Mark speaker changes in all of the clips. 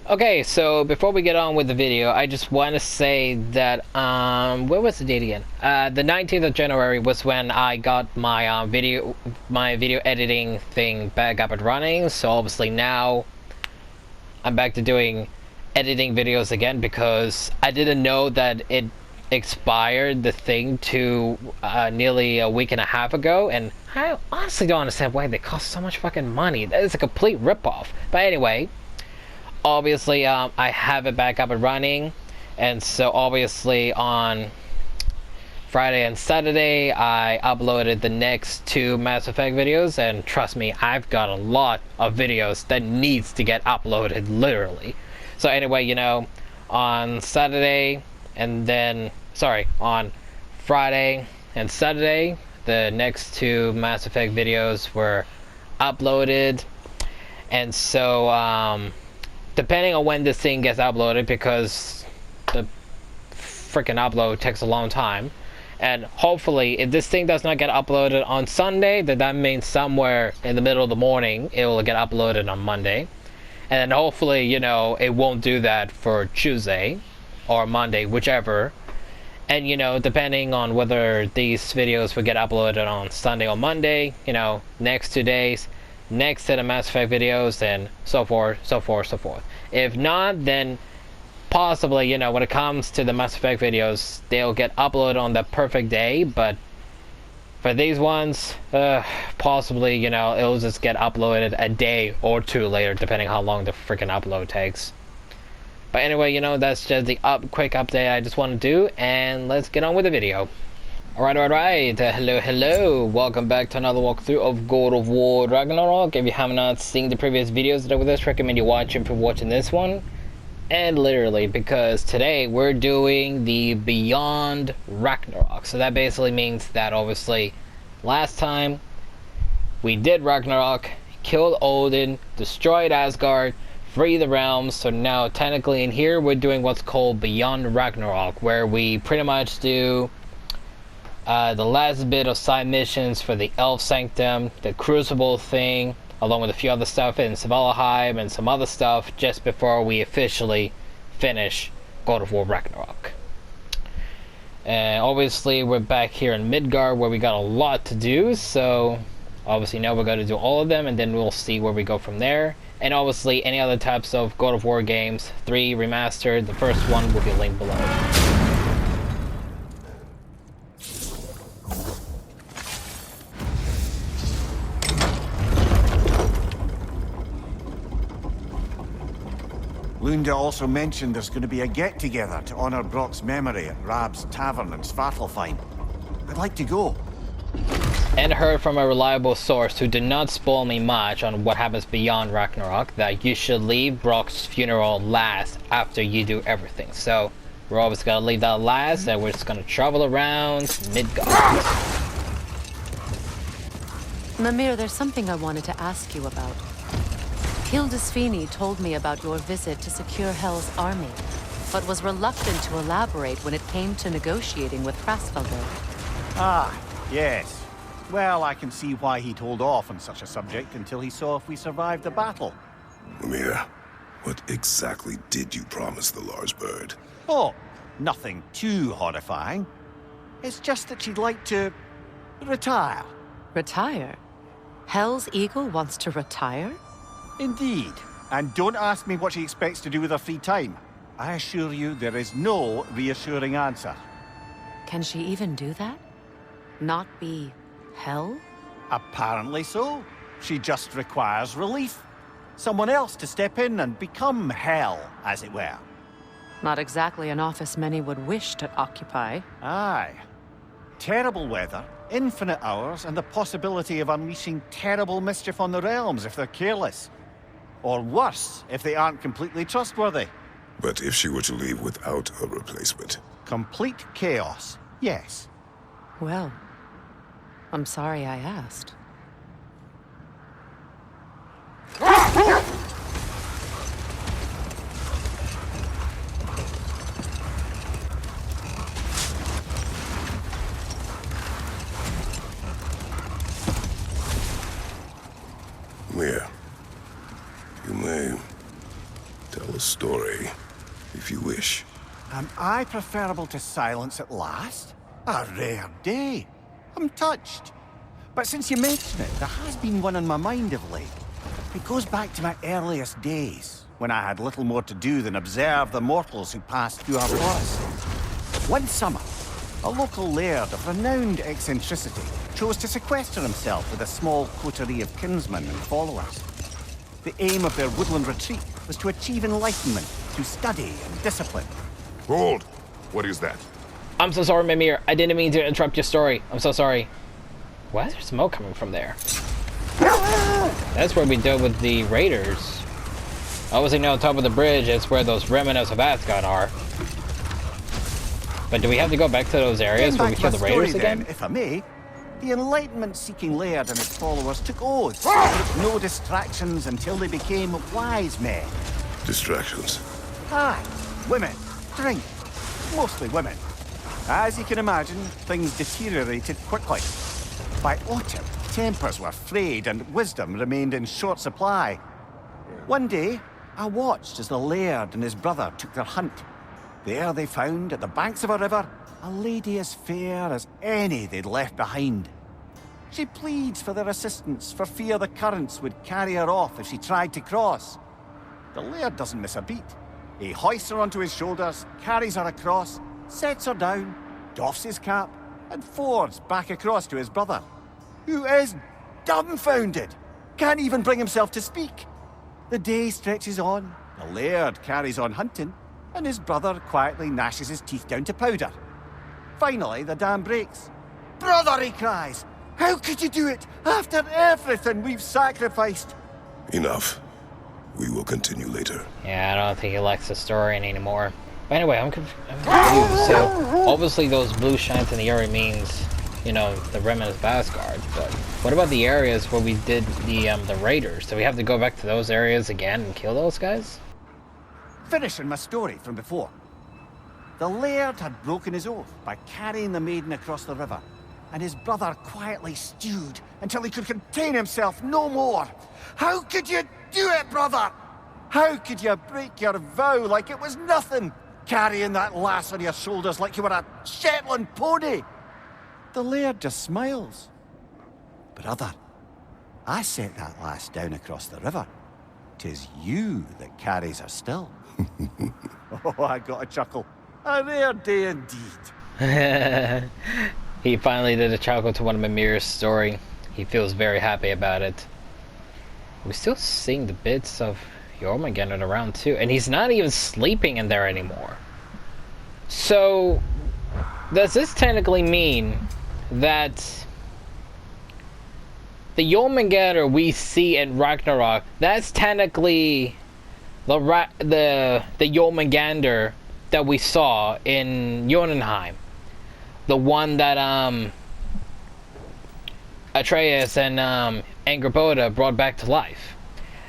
Speaker 1: Okay, so before we get on with the video, I just want to say that, where was the date again? The 19th of January was when I got my video editing thing back up and running. So obviously now I'm back to doing editing videos again because I didn't know that it expired the thing to nearly a week and a half ago, and I honestly don't understand why they cost so much fucking money. That is a complete ripoff. But anyway. Obviously, I have it back up and running, and so obviously on Friday and Saturday, I uploaded the next two Mass Effect videos, and trust me, I've got a lot of videos that needs to get uploaded, literally. So anyway, you know, on Saturday, and then, sorry, on Friday and Saturday, the next two Mass Effect videos were uploaded, and so, depending on when this thing gets uploaded, because the freaking upload takes a long time, and hopefully if this thing does not get uploaded on Sunday, then that means somewhere in the middle of the morning it will get uploaded on Monday, and then hopefully, you know, it won't do that for Tuesday or Monday, whichever. And you know, depending on whether these videos will get uploaded on Sunday or Monday, you know, next 2 days, next set of Mass Effect videos, and so forth, so forth, so forth. If not, then possibly, you know, when it comes to the Mass Effect videos, they'll get uploaded on the perfect day, but for these ones, possibly, you know, it'll just get uploaded a day or two later, depending how long the freaking upload takes. But anyway, you know, that's just the quick update I just want to do, and let's get on with the video. Alright, hello, welcome back to another walkthrough of God of War Ragnarok. If you have not seen the previous videos that I would just recommend you watch if you're watching this one. And literally, because today we're doing the Beyond Ragnarok. So that basically means that obviously, last time we did Ragnarok, killed Odin, destroyed Asgard, free the realms. So now technically in here we're doing what's called Beyond Ragnarok, where we pretty much do the last bit of side missions for the Elf Sanctum, the Crucible thing, along with a few other stuff in Svalheim and some other stuff just before we officially finish God of War Ragnarok. And obviously we're back here in Midgard where we got a lot to do, so obviously now we're going to do all of them and then we'll see where we go from there. And obviously any other types of God of War games, 3 remastered, the first one will be linked below.
Speaker 2: Lunda also mentioned there's going to be a get-together to honor Brock's memory at Rab's Tavern in Svartalfheim. I'd like to go.
Speaker 1: And heard from a reliable source who did not spoil me much on what happens beyond Ragnarok that you should leave Brock's funeral last after you do everything. So we're always going to leave that last, and we're just going to travel around Midgard.
Speaker 3: Mimir, there's something I wanted to ask you about. Hildisvini told me about your visit to secure Hell's army, but was reluctant to elaborate when it came to negotiating with Hrassfelder.
Speaker 2: Ah, yes. Well, I can see why he'd hold off on such a subject until he saw if we survived the battle.
Speaker 4: Mimir, what exactly did you promise the Lars bird?
Speaker 2: Oh, nothing too horrifying. It's just that she'd like to retire.
Speaker 3: Retire? Hell's Eagle wants to retire?
Speaker 2: Indeed. And don't ask me what she expects to do with her free time. I assure you there is no reassuring answer.
Speaker 3: Can she even do that? Not be Hell?
Speaker 2: Apparently so. She just requires relief. Someone else to step in and become Hell, as it were.
Speaker 3: Not exactly an office many would wish to occupy.
Speaker 2: Aye. Terrible weather, infinite hours, and the possibility of unleashing terrible mischief on the realms if they're careless. Or worse, if they aren't completely trustworthy.
Speaker 4: But if she were to leave without a replacement?
Speaker 2: Complete chaos, yes.
Speaker 3: Well, I'm sorry I asked.
Speaker 4: Mia, you may tell us story, if you wish.
Speaker 2: Am I preferable to silence at last? A rare day. I'm touched. But since you mention it, there has been one on my mind of late. It goes back to my earliest days, when I had little more to do than observe the mortals who passed through our forest. One summer, a local laird of renowned eccentricity chose to sequester himself with a small coterie of kinsmen and followers. The aim of their woodland retreat was to achieve enlightenment through study and discipline.
Speaker 4: Hold! What is that?
Speaker 1: I'm so sorry, Mimir. I didn't mean to interrupt your story. I'm so sorry. Why is there smoke coming from there? That's where we dealt with the raiders. Obviously, now on top of the bridge, it's where those remnants of Asgard are. But do we have to go back to those areas where we kill the raiders again?
Speaker 2: If I may, the enlightenment-seeking laird and his followers took oaths to take no distractions until they became wise men.
Speaker 4: Distractions.
Speaker 2: Aye, women, drink, mostly women. As you can imagine, things deteriorated quickly. By autumn, tempers were frayed and wisdom remained in short supply. One day, I watched as the laird and his brother took their hunt. There they found, at the banks of a river, a lady as fair as any they'd left behind. She pleads for their assistance for fear the currents would carry her off if she tried to cross. The laird doesn't miss a beat. He hoists her onto his shoulders, carries her across, sets her down, doffs his cap, and fords back across to his brother, who is dumbfounded, can't even bring himself to speak. The day stretches on, the laird carries on hunting, and his brother quietly gnashes his teeth down to powder. Finally, the dam breaks. "Brother," he cries, "how could you do it after everything we've sacrificed?"
Speaker 4: Enough. We will continue later.
Speaker 1: Yeah, I don't think he likes the story anymore. But anyway, I'm confused. So, obviously those blue shines in the area means, you know, the remnants of Asgard. But what about the areas where we did the raiders? Do we have to go back to those areas again and kill those guys?
Speaker 2: Finishing my story from before. The laird had broken his oath by carrying the maiden across the river, and his brother quietly stewed until he could contain himself no more. How could you do it, brother? How could you break your vow like it was nothing, carrying that lass on your shoulders like you were a Shetland pony? The laird just smiles. Brother, I set that lass down across the river. 'Tis you that carries her still. Oh, I got a chuckle. A rare day indeed.
Speaker 1: He finally did a chuckle to one of Mimir's story. He feels very happy about it. We're still seeing the bits of Jormungandr around too, and he's not even sleeping in there anymore. So, does this technically mean that the Jormungandr we see in Ragnarok, that's technically the Jormungandr that we saw in Jotunheim, the one that Atreus and Angrboda brought back to life?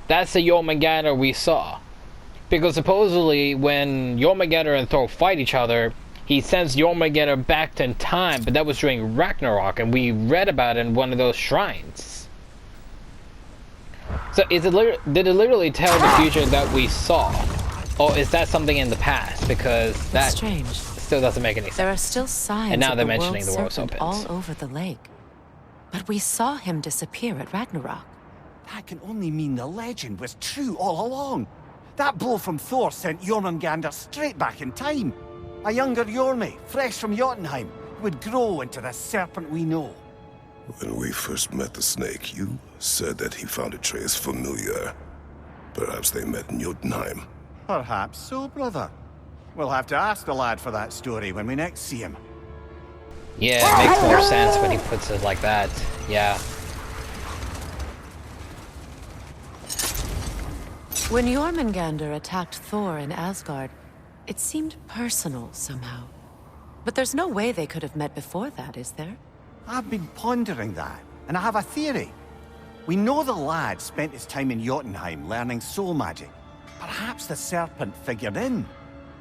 Speaker 1: That's the Jormungandr we saw, because supposedly when Jormungandr and Thor fight each other, he sends Jormungandr back in time, but that was during Ragnarok, and we read about it in one of those shrines. So did it literally tell the future that we saw? Or is that something in the past? Because that
Speaker 3: strange.
Speaker 1: Still doesn't make any sense.
Speaker 3: There are still signs
Speaker 1: and now
Speaker 3: of
Speaker 1: they're
Speaker 3: the
Speaker 1: mentioning the world
Speaker 3: serpent
Speaker 1: serpents.
Speaker 3: all over the lake. But we saw him disappear at Ragnarok.
Speaker 2: That can only mean the legend was true all along. That blow from Thor sent Jormungandr straight back in time. A younger Jormi, fresh from Jotunheim, would grow into the serpent we know.
Speaker 4: When we first met the snake, you said that he found Atreus familiar. Perhaps they met in Jotunheim.
Speaker 2: Perhaps so, brother. We'll have to ask the lad for that story when we next see him.
Speaker 1: Yeah, it makes more sense when he puts it like that. Yeah.
Speaker 3: When Jormungandr attacked Thor in Asgard, it seemed personal somehow. But there's no way they could have met before that, is there?
Speaker 2: I've been pondering that, and I have a theory. We know the lad spent his time in Jotunheim learning soul magic. Perhaps the serpent figured in.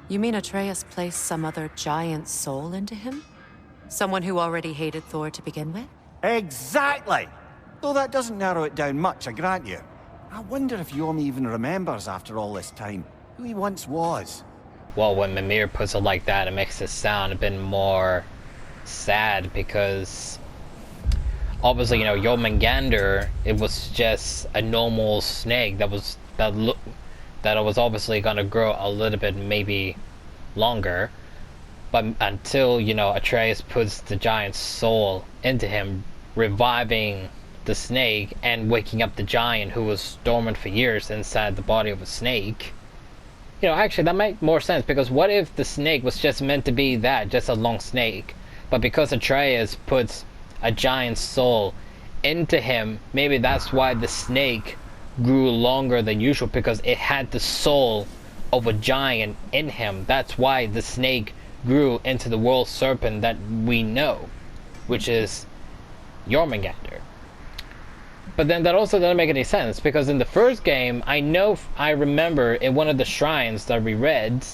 Speaker 3: You mean Atreus placed some other giant soul into him? Someone who already hated Thor to begin with?
Speaker 2: Exactly! Though that doesn't narrow it down much, I grant you. I wonder if Yorm even remembers after all this time. who he once was.
Speaker 1: Well, when Mimir puts it like that, it makes it sound a bit more sad, because obviously, you know, Jormungandr, it was just a normal snake that was obviously gonna grow a little bit, maybe longer, but until, you know, Atreus puts the giant soul into him, reviving the snake and waking up the giant who was dormant for years inside the body of a snake. You know, actually, that makes more sense, because what if the snake was just meant to be that, just a long snake, but because Atreus puts a giant soul into him, maybe that's why the snake grew longer than usual, because it had the soul of a giant in him. That's why the snake grew into the world serpent that we know, which is Jormungandr. But then that also doesn't make any sense, because in the first game, I remember in one of the shrines that we read,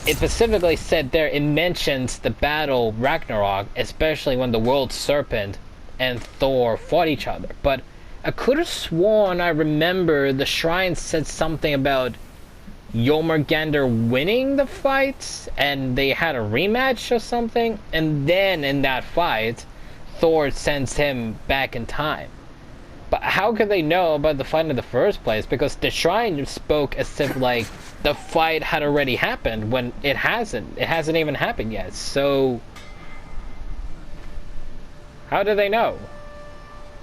Speaker 1: it specifically said there, it mentions the battle Ragnarok, especially when the world serpent and Thor fought each other. But I could have sworn I remember the shrine said something about Jormungandr winning the fight, and they had a rematch or something, and then in that fight, Thor sends him back in time. But how could they know about the fight in the first place? Because the shrine spoke as if like the fight had already happened, when it hasn't. It hasn't even happened yet. So how do they know?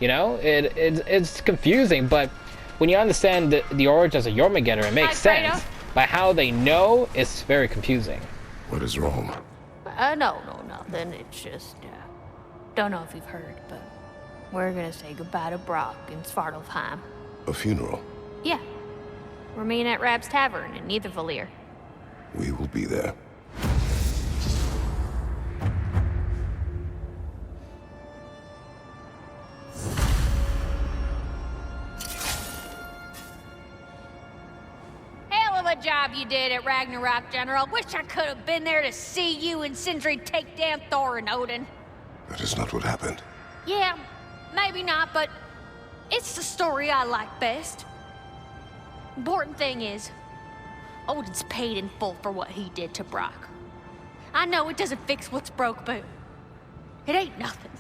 Speaker 1: You know, it's confusing. But when you understand the origins of Jormungandr, it makes sense. But how they know is very confusing.
Speaker 4: What is wrong?
Speaker 5: No, nothing. It's just, don't know if you've heard, but we're gonna say goodbye to Brock in Svartalfheim.
Speaker 4: A funeral?
Speaker 5: Yeah. We're meeting at Rab's Tavern in Nidavellir.
Speaker 4: We will be there.
Speaker 5: Hell of a job you did at Ragnarok, General. Wish I could have been there to see you and Sindri take down Thor and Odin.
Speaker 4: That is not what happened.
Speaker 5: Yeah, maybe not, but it's the story I like best. Important thing is, Odin's paid in full for what he did to Brock. I know it doesn't fix what's broke, but it ain't nothing.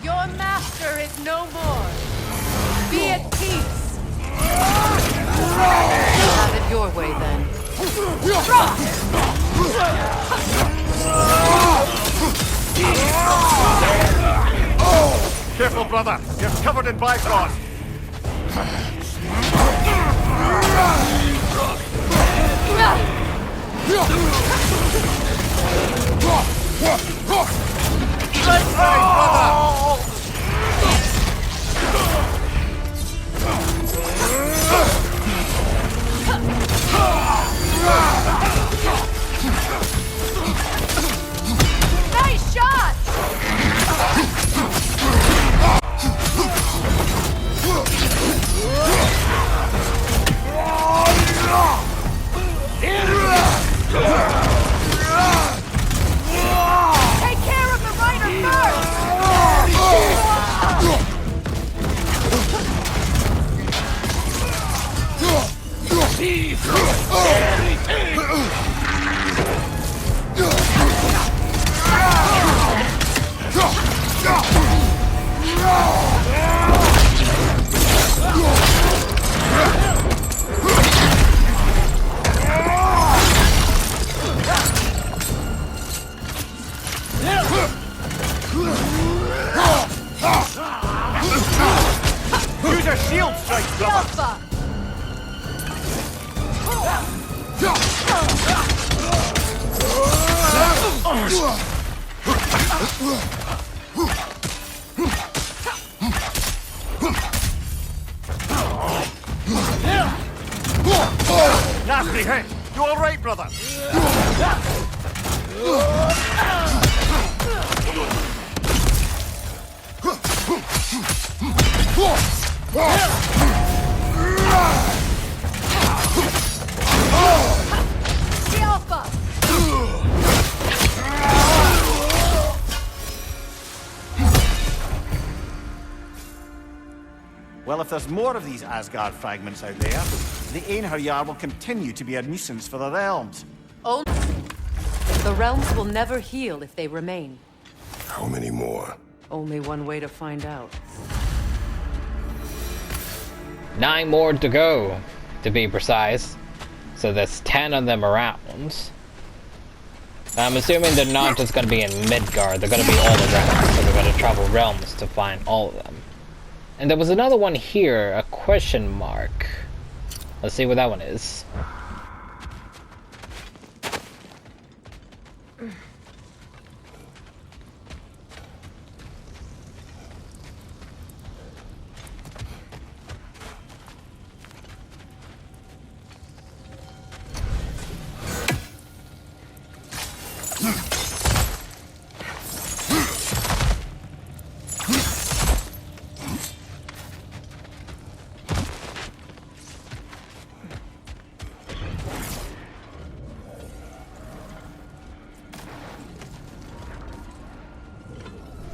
Speaker 3: Your master is no more. Be at peace. Have it your way, then.
Speaker 2: Careful, brother. You're covered in Bifrost. Hey, brother!
Speaker 3: Nice shot! Take care of the rider first!
Speaker 2: strike, brother. Nasty hit. You all right, brother? Well, if there's more of these Asgard fragments out there, the Einherjar will continue to be a nuisance for the realms.
Speaker 3: The realms will never heal if they remain.
Speaker 4: How many more?
Speaker 3: Only one way to find out.
Speaker 1: 9 more to go, to be precise. So there's 10 of them around. I'm assuming they're not just going to be in Midgard, they're going to be all around, so they're going to travel realms to find all of them. And there was another one here, a question mark. Let's see what that one is.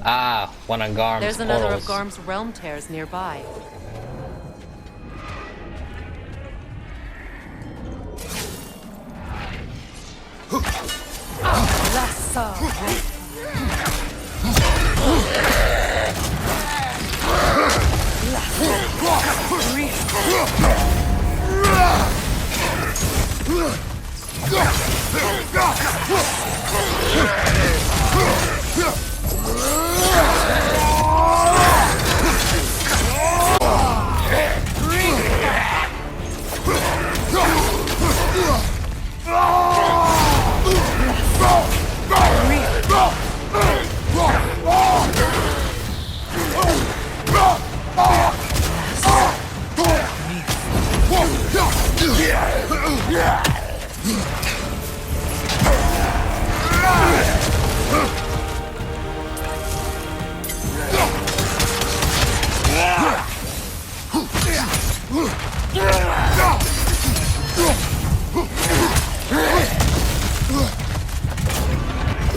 Speaker 1: Ah, one on Garm's
Speaker 3: There's another of
Speaker 1: portals.
Speaker 3: Garm's realm tears nearby.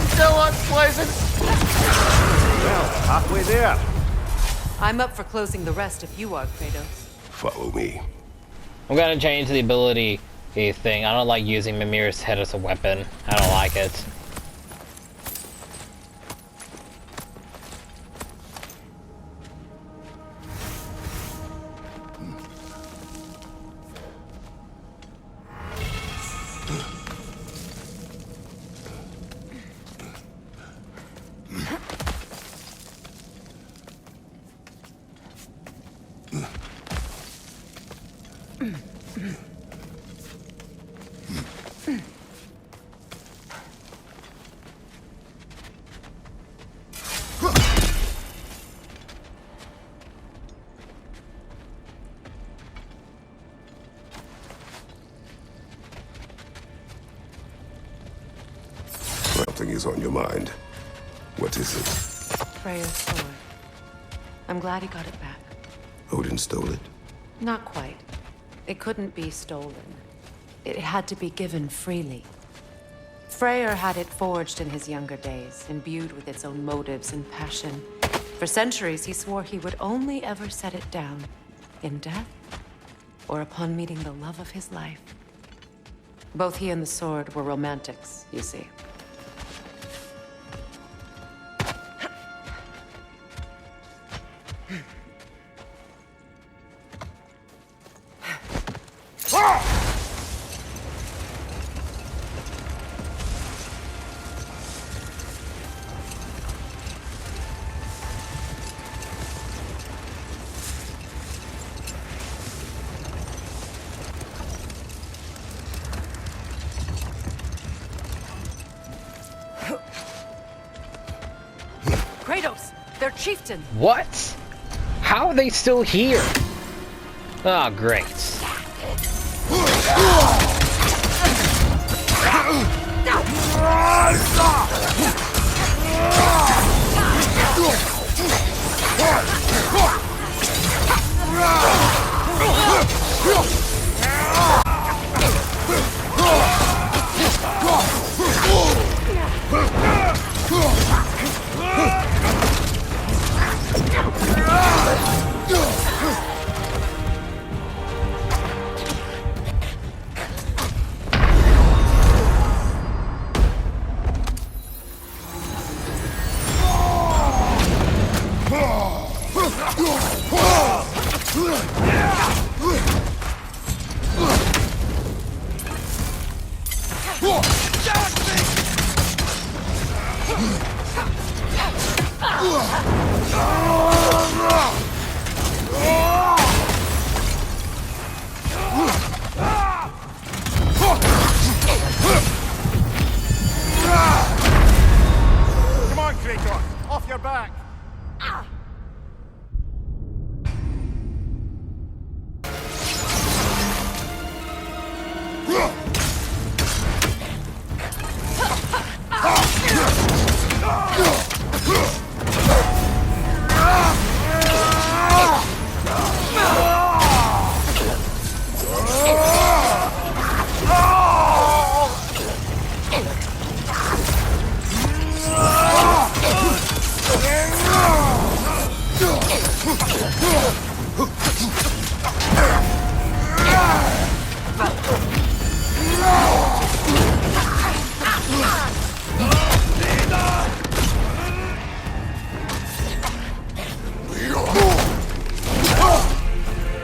Speaker 2: Still unpleasant. Well, halfway there.
Speaker 3: I'm up for closing the rest if you are, Kratos.
Speaker 4: Follow me.
Speaker 1: I'm gonna change the ability thing. I don't like using Mimir's head as a weapon. I don't like it.
Speaker 4: Something is on your mind. What is it?
Speaker 3: Freya's sword. I'm glad he got it back.
Speaker 4: Odin stole it?
Speaker 3: Not quite. It couldn't be stolen. It had to be given freely. Freyr had it forged in his younger days, imbued with its own motives and passion. For centuries, he swore he would only ever set it down in death or upon meeting the love of his life. Both he and the sword were romantics, you see. Their chieftain.
Speaker 1: What? How are they still here? Oh, great.
Speaker 2: Come on, Kratos! Off your back!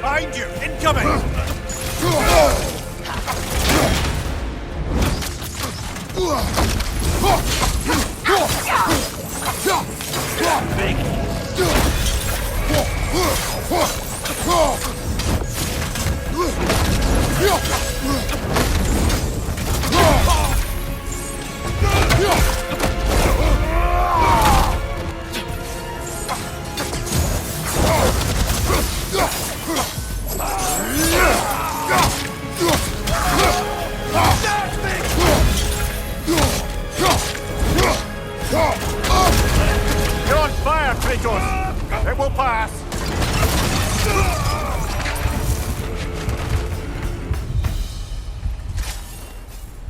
Speaker 2: Behind you! Incoming! You're on fire, Kratos! It will pass!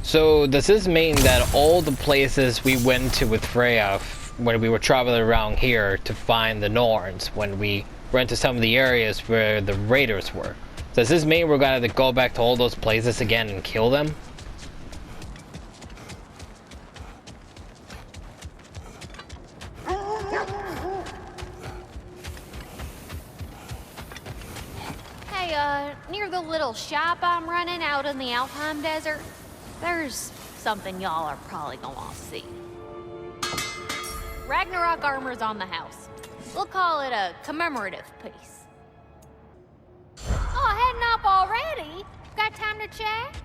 Speaker 1: So does this mean that all the places we went to with Freya when we were traveling around here to find the Norns, when we went to some of the areas where the raiders were, does this mean we're gonna have to go back to all those places again and kill them?
Speaker 5: Hey, near the little shop I'm running out in the Alpine Desert, there's something y'all are probably gonna want to see. Ragnarok armor's on the house. We'll call it a commemorative piece. Oh, heading up already? Got time to chat?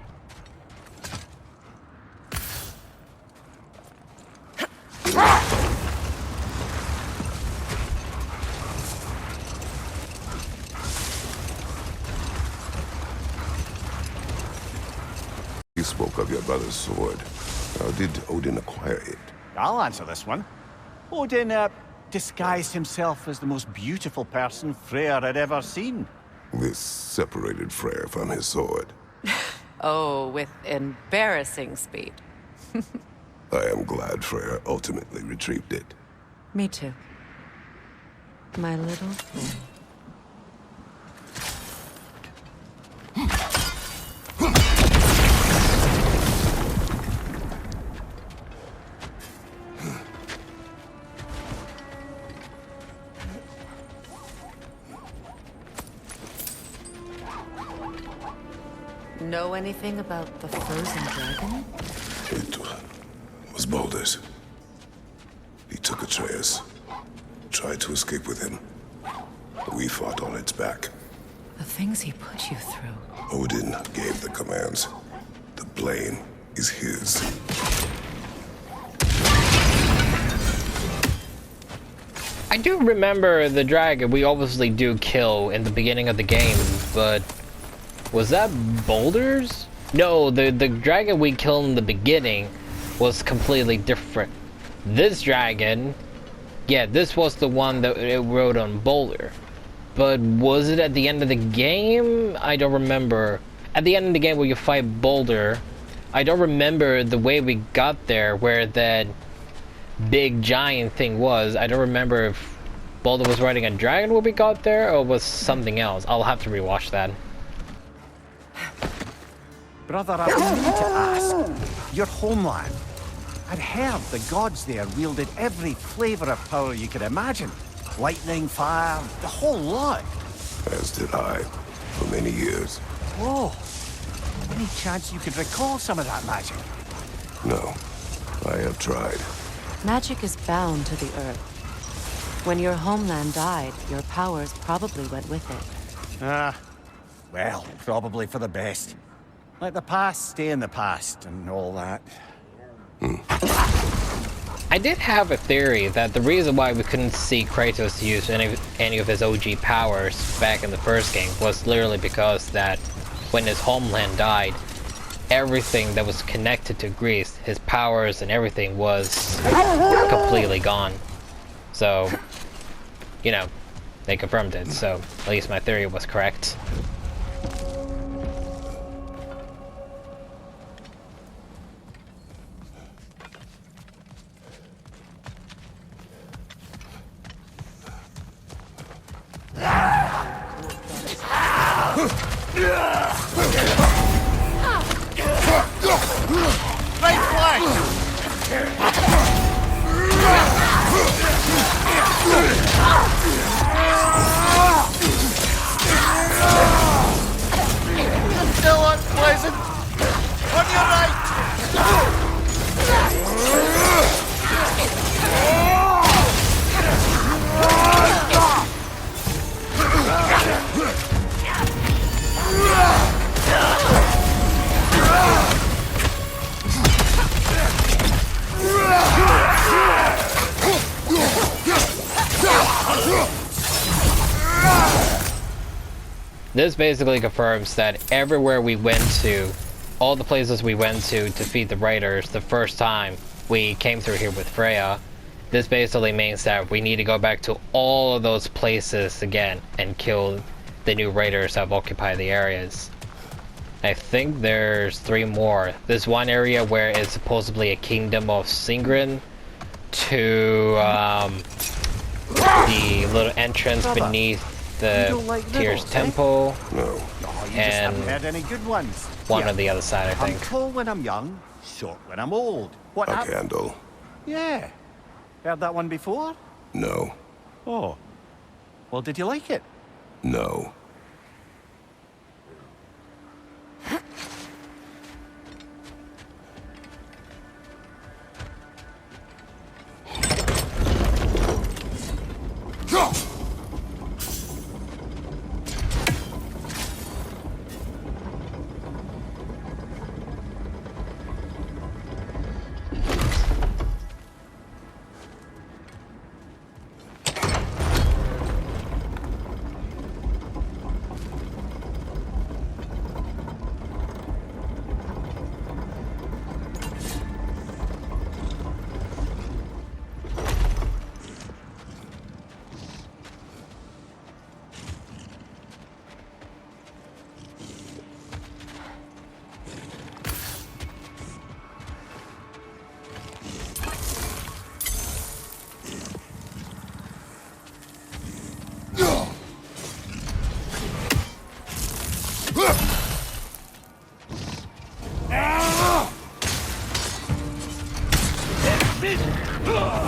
Speaker 4: You spoke of your brother's sword. How did Odin acquire it?
Speaker 2: I'll answer this one. Odin, disguised himself as the most beautiful person Freyr had ever seen.
Speaker 4: This separated Freyr from his sword.
Speaker 3: Oh, with embarrassing speed.
Speaker 4: I am glad Freyr ultimately retrieved it.
Speaker 3: Me too. My little fool. Know anything about the frozen dragon?
Speaker 4: It was Baldur's. He took Atreus, tried to escape with him. We fought on its back.
Speaker 3: The things he put you through.
Speaker 4: Odin gave the commands. The blame is his.
Speaker 1: I do remember the dragon we obviously do kill in the beginning of the game, but was that boulders? No, the dragon we killed in the beginning was completely different. This dragon, yeah, this was the one that it rode on boulder. But was it at the end of the game? I don't remember. At the end of the game where you fight Boulder, I don't remember the way we got there, where that big giant thing was. I don't remember if Boulder was riding a dragon when we got there, or was something else. I'll have to rewatch that.
Speaker 2: Brother, I've been meaning to ask. Your homeland. I'd heard the gods there wielded every flavour of power you could imagine. Lightning, fire, the whole lot.
Speaker 4: As did I, for many years.
Speaker 2: Whoa. Any chance you could recall some of that magic?
Speaker 4: No, I have tried.
Speaker 3: Magic is bound to the earth. When your homeland died, your powers probably went with it.
Speaker 2: Well, probably for the best. Let the past stay in the past and all that.
Speaker 1: I did have a theory that the reason why we couldn't see Kratos use any of his OG powers back in the first game was literally because that when his homeland died, everything that was connected to Greece, his powers and everything was completely gone. So, you know, they confirmed it, so at least my theory was correct.
Speaker 2: Right flank! Still unpleasant! On your right!
Speaker 1: This basically confirms that everywhere we went to, all the places we went to defeat the raiders the first time we came through here with Freya, this basically means that we need to go back to all of those places again and kill the new raiders that have occupied the areas. I think there's 3 more. There's one area where it's supposedly a kingdom of Singrin, to the little entrance beneath the Tyr's temple,
Speaker 2: No, you just
Speaker 1: and
Speaker 2: haven't heard any good ones.
Speaker 1: one
Speaker 2: Yeah.
Speaker 1: on the other side, I
Speaker 2: I'm
Speaker 1: think.
Speaker 2: tall when I'm young, short when I'm old. What
Speaker 4: A
Speaker 2: happened?
Speaker 4: candle?
Speaker 2: Yeah. Heard that one before?
Speaker 4: No.
Speaker 2: Oh. Well, did you like it?
Speaker 4: No.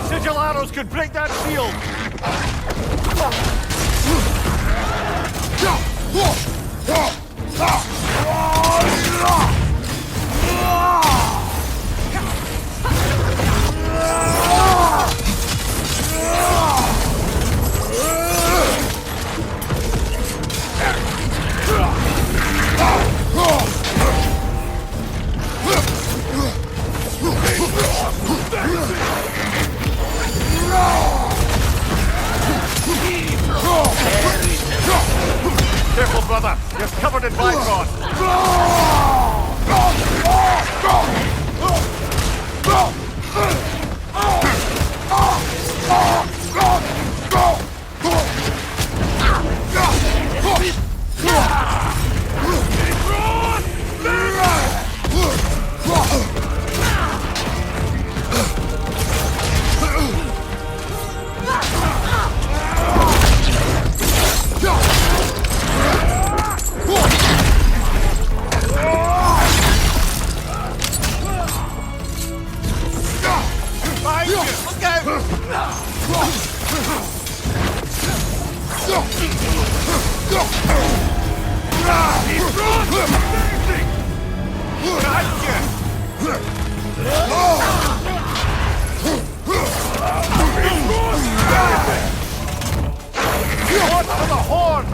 Speaker 2: Sigil arrows could break that shield! careful, brother. You're covered in Bifrost. Behind you! Look What for the horn?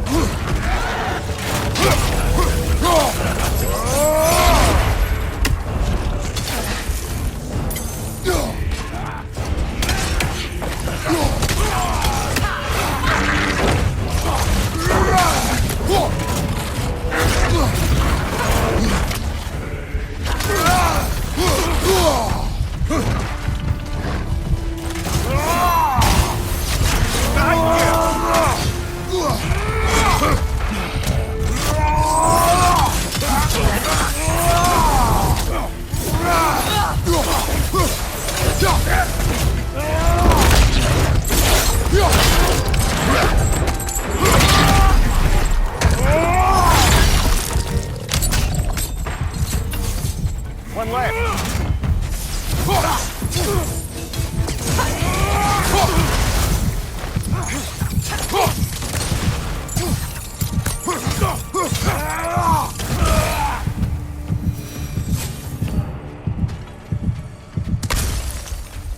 Speaker 2: One left.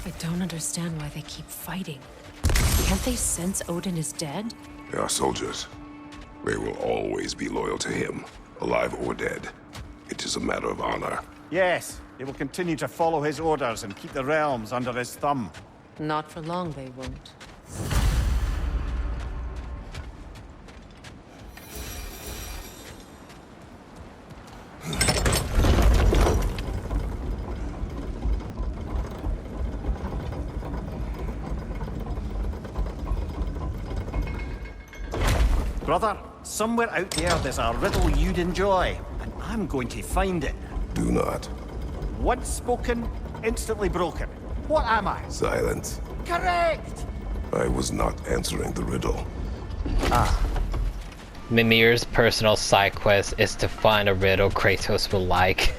Speaker 3: I don't understand why they keep fighting. Can't they sense Odin is dead?
Speaker 4: They are soldiers. They will always be loyal to him, alive or dead. It is a matter of honor.
Speaker 2: Yes, they will continue to follow his orders and keep the realms under his thumb.
Speaker 3: Not for long, they won't.
Speaker 2: Brother, somewhere out there's a riddle you'd enjoy, and I'm going to find it.
Speaker 4: Do not.
Speaker 2: Once spoken, instantly broken. What am I?
Speaker 4: Silence.
Speaker 2: Correct!
Speaker 4: I was not answering the riddle.
Speaker 1: Mimir's personal side quest is to find a riddle Kratos will like.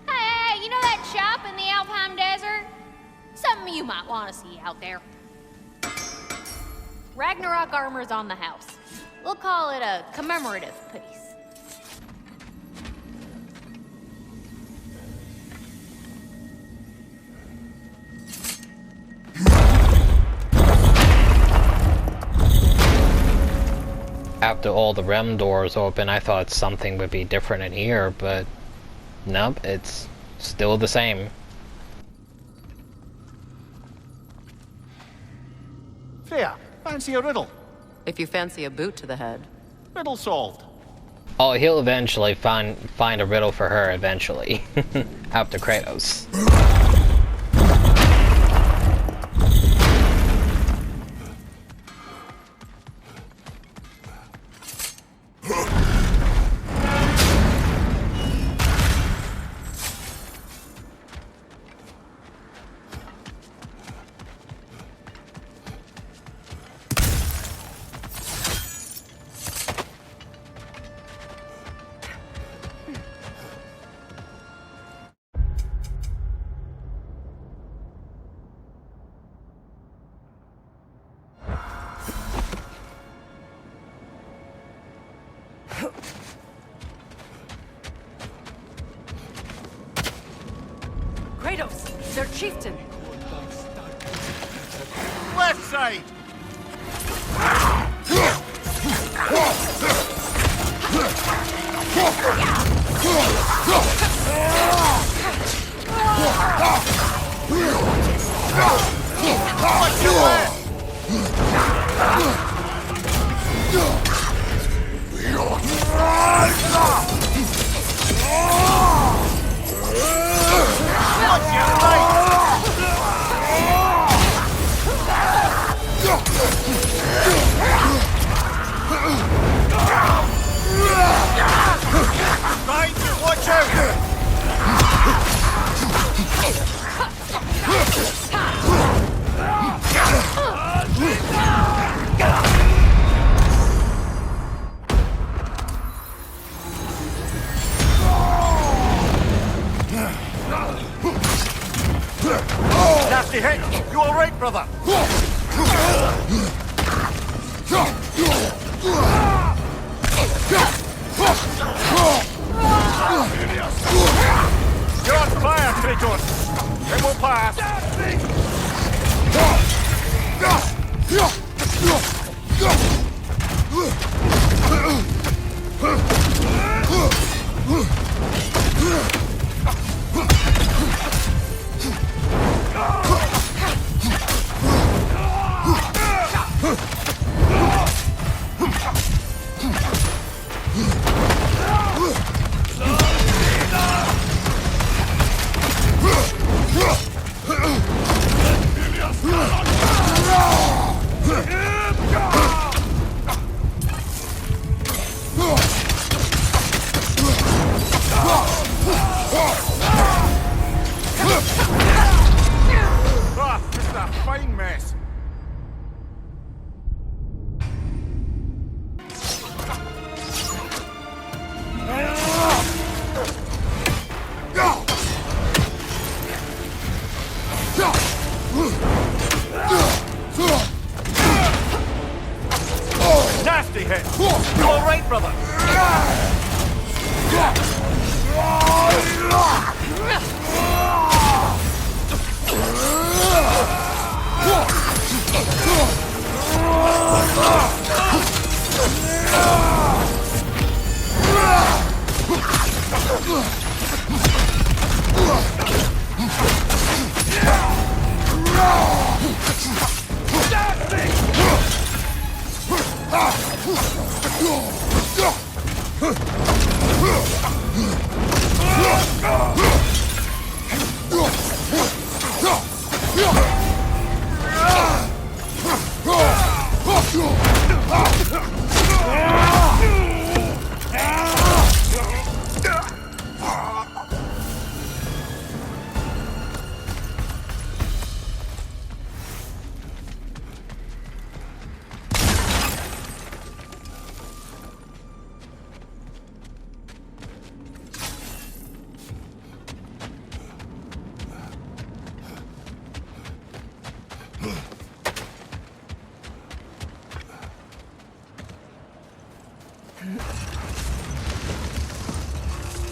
Speaker 5: Hey, you know that shop in the Alpine Desert? Something you might want to see out there. Ragnarok armor's on the house. We'll call it a commemorative piece.
Speaker 1: After all the realm doors open, I thought something would be different in here, but nope, it's still the same.
Speaker 2: Freya, fancy a riddle?
Speaker 3: If you fancy a boot to the head.
Speaker 2: Riddle solved.
Speaker 1: Oh, he'll eventually find a riddle for her eventually. After Kratos.
Speaker 3: Chieftain!
Speaker 2: Left side! What's your left? What's your right? Right, watch out! Nasty hit! You alright, brother? You're on fire, Kratos! It will pass! Ah, just a fine mess. Nasty hit! You alright, brother?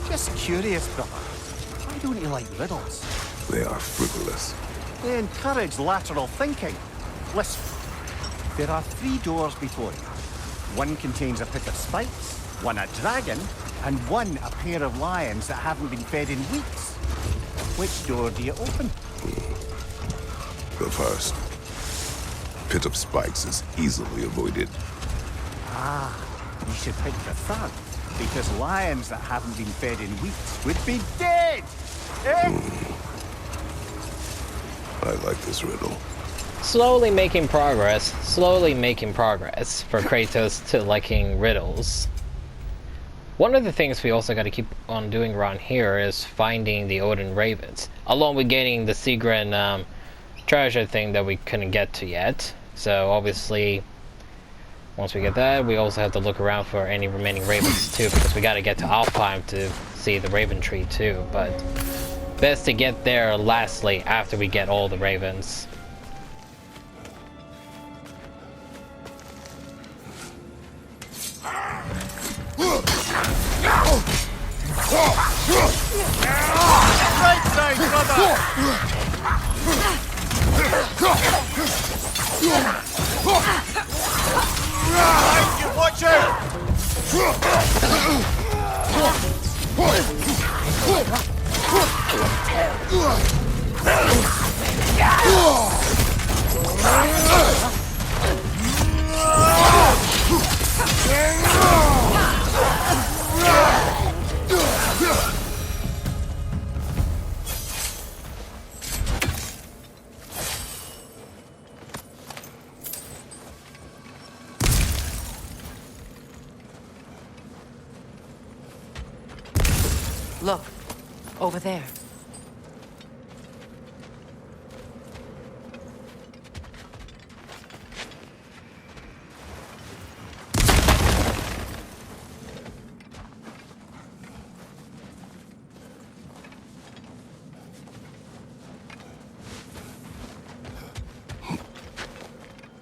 Speaker 2: Just curious, brother. Why don't you like riddles?
Speaker 4: They are frivolous.
Speaker 2: They encourage lateral thinking. Listen, there are 3 doors before you. One contains a pit of spikes, one a dragon, and one a pair of lions that haven't been fed in weeks. Which door do you open?
Speaker 4: The first. Pit of spikes is easily avoided.
Speaker 2: Ah, you should pick the third, because lions that haven't been fed in weeks would be dead! Eh?
Speaker 4: I like this riddle.
Speaker 1: Slowly making progress for Kratos to liking riddles. One of the things we also got to keep on doing around here is finding the Odin Ravens, along with getting the Sigrid treasure thing that we couldn't get to yet. So obviously, once we get that, we also have to look around for any remaining ravens too, because we got to get to Alfheim to see the Raven Tree too. But best to get there lastly after we get all the ravens.
Speaker 2: Right side, brother! Watch out!
Speaker 3: Look, over there.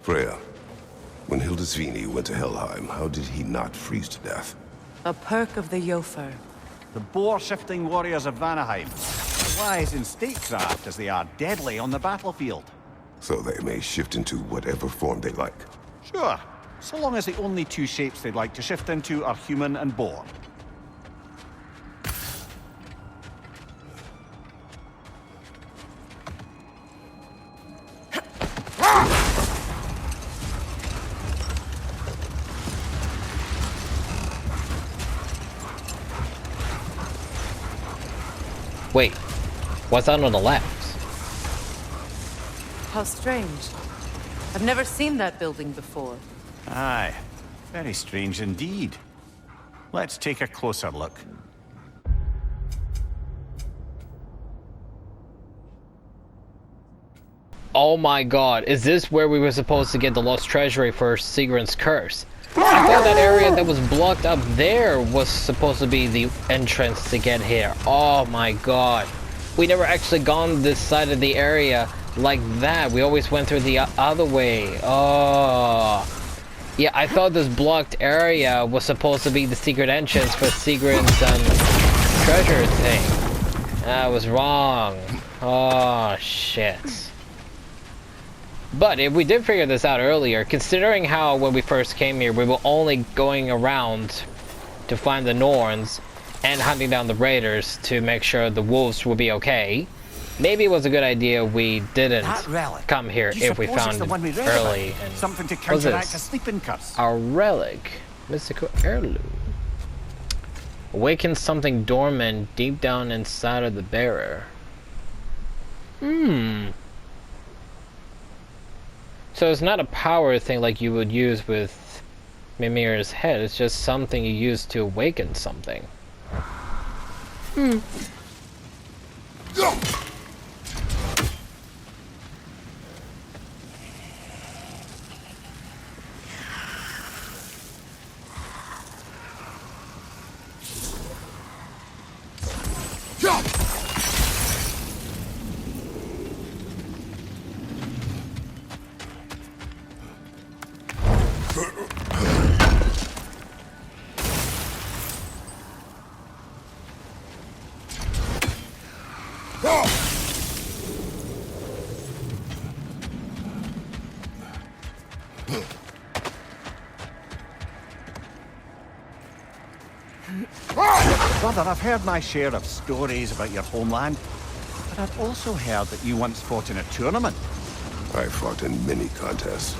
Speaker 4: Freya, when Hildisvini went to Helheim, how did he not freeze to death?
Speaker 3: A perk of the Jofer.
Speaker 2: The boar-shifting warriors of Vanaheim. Wise in statecraft as they are deadly on the battlefield.
Speaker 4: So they may shift into whatever form they like.
Speaker 2: Sure, so long as the only two shapes they'd like to shift into are human and boar.
Speaker 1: Wait, what's that on the left?
Speaker 3: How strange. I've never seen that building before.
Speaker 2: Aye, very strange indeed. Let's take a closer look.
Speaker 1: Oh my god, is this where we were supposed to get the lost treasury for Sigrun's curse? I thought that area that was blocked up there was supposed to be the entrance to get here. Oh my god. We never actually gone this side of the area like that. We always went through the other way. Oh. Yeah, I thought this blocked area was supposed to be the secret entrance for Sigrun's treasure thing. I was wrong. Oh, shit. But if we did figure this out earlier, considering how when we first came here we were only going around to find the Norns and hunting down the raiders to make sure the wolves would be okay, maybe it was a good idea we didn't come here if we found it early. And
Speaker 2: something to counteract a sleeping curse.
Speaker 1: A relic. Mystical heirloom. Awakens something dormant deep down inside of the bearer. So it's not a power thing like you would use with Mimir's head, it's just something you use to awaken something.
Speaker 2: Brother, I've heard my share of stories about your homeland, but I've also heard that you once fought in a tournament.
Speaker 4: I fought in many contests.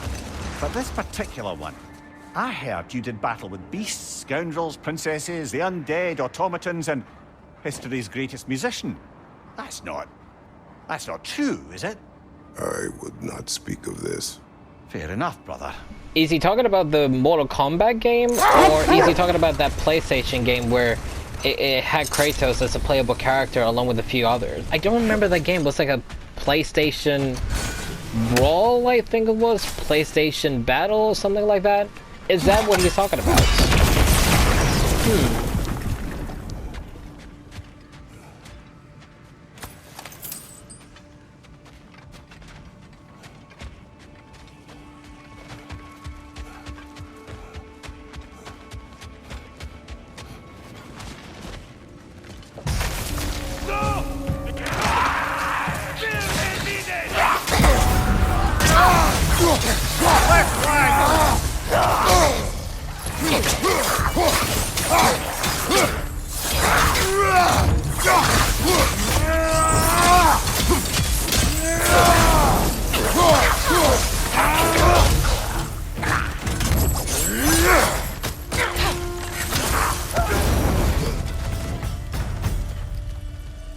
Speaker 2: But this particular one, I heard you did battle with beasts, scoundrels, princesses, the undead, automatons, and history's greatest musician. That's not true, is it?
Speaker 4: I would not speak of this.
Speaker 2: Fair enough, brother.
Speaker 1: Is he talking about the Mortal Kombat game, or is he talking about that PlayStation game where it had Kratos as a playable character along with a few others? I don't remember that game. It was like a PlayStation Brawl, I think it was. PlayStation Battle or something like that. Is that what he's talking about?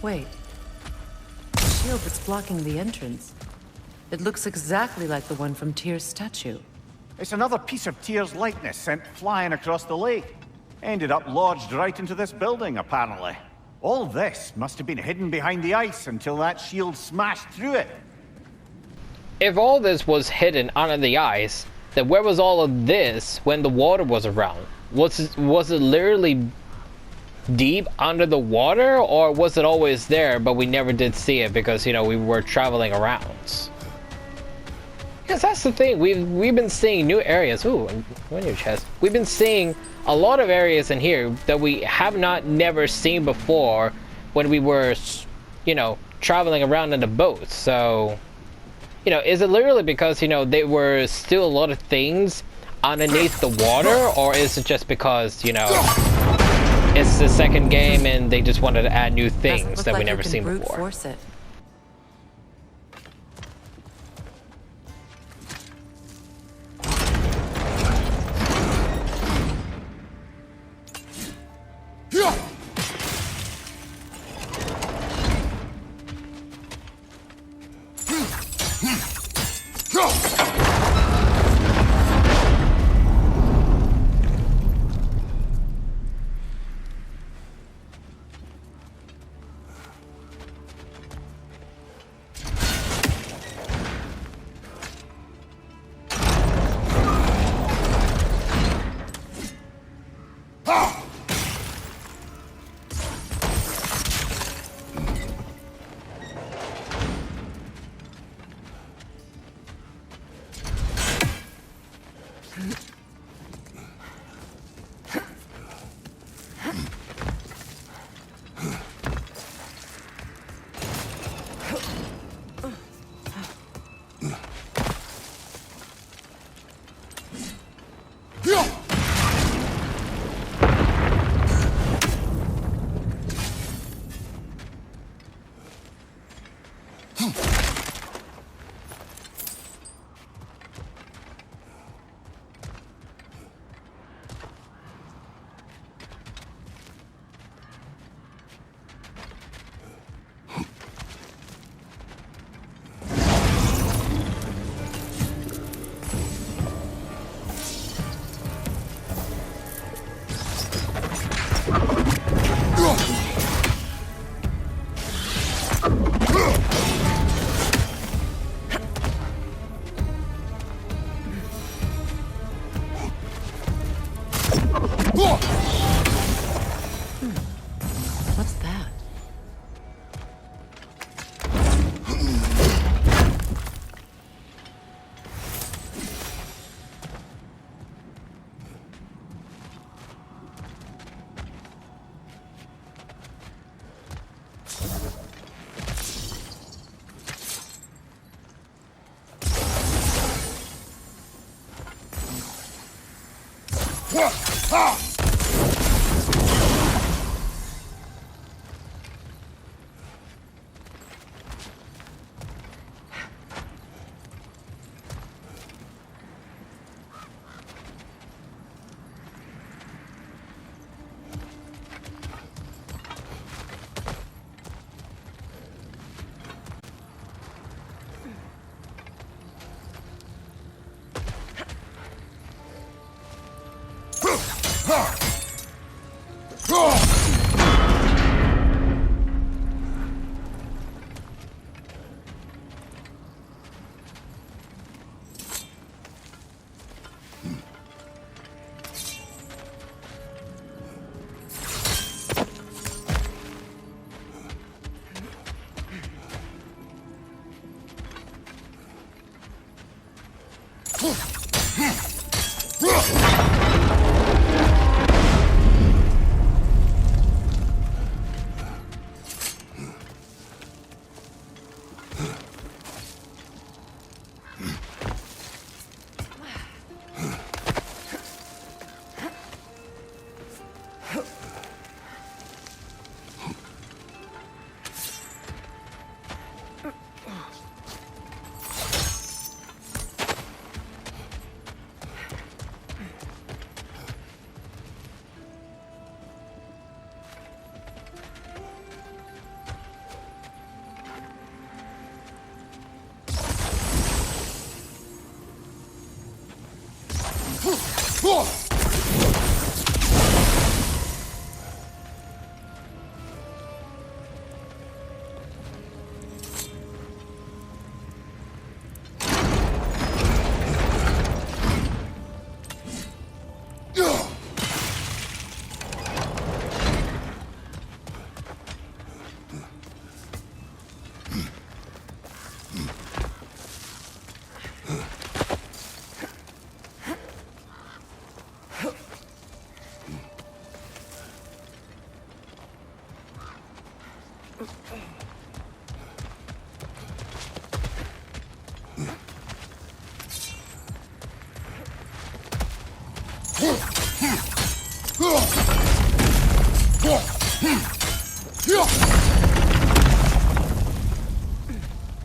Speaker 3: Wait. The shield that's blocking the entrance. It looks exactly like the one from Tyr's statue.
Speaker 2: It's another piece of Tyr's likeness sent flying across the lake. Ended up lodged right into this building, apparently. All this must have been hidden behind the ice until that shield smashed through it.
Speaker 1: If all this was hidden under the ice, then where was all of this when the water was around? Was it literally deep under the water, or was it always there but we never did see it because, you know, we were traveling around? Because that's the thing, we've been seeing new areas. Ooh, one new chest. We've been seeing a lot of areas in here that we have never seen before when we were, you know, traveling around in the boat. So, you know, is it literally because, you know, there were still a lot of things underneath the water, or is it just because, you know, it's the second game and they just wanted to add new things that we never seen before?
Speaker 3: Force it. What's that?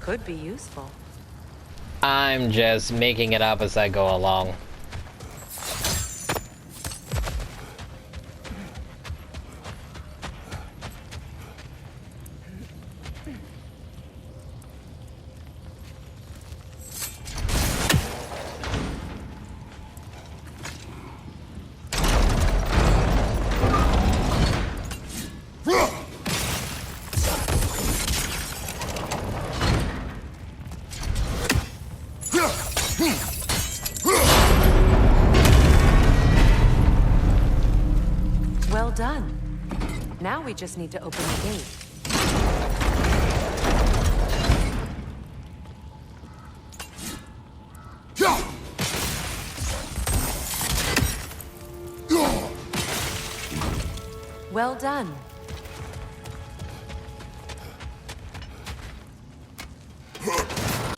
Speaker 3: Could be useful.
Speaker 1: I'm just making it up as I go along.
Speaker 3: Well done. Now we just need to open the gate. Well done.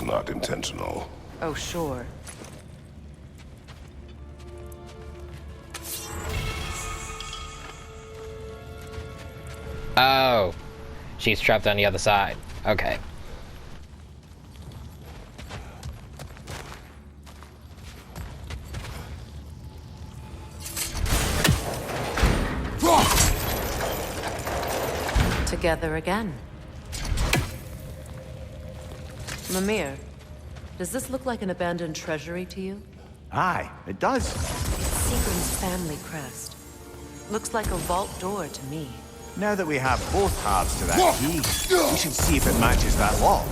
Speaker 4: Not intentional.
Speaker 3: Oh, sure.
Speaker 1: Oh, she's trapped on the other side. Okay.
Speaker 3: Together again. Mimir, does this look like an abandoned treasury to you?
Speaker 2: Aye, it does.
Speaker 3: It's Seagram's family crest. Looks like a vault door to me.
Speaker 2: Now that we have both halves to that key, we should see if it matches that lock.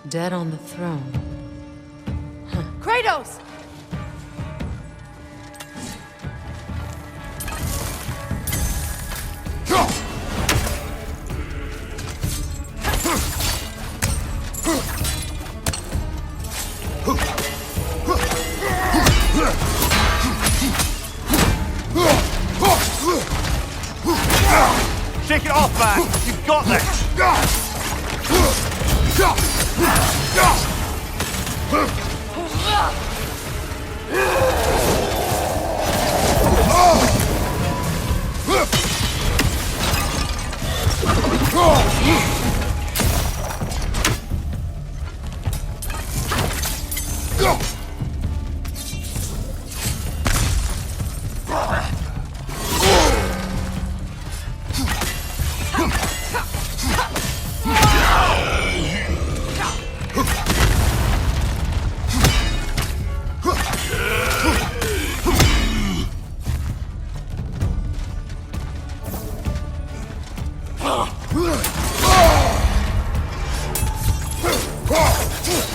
Speaker 3: Dead on the throne. Kratos!
Speaker 2: Shake it off, man! You've got this! Watch it!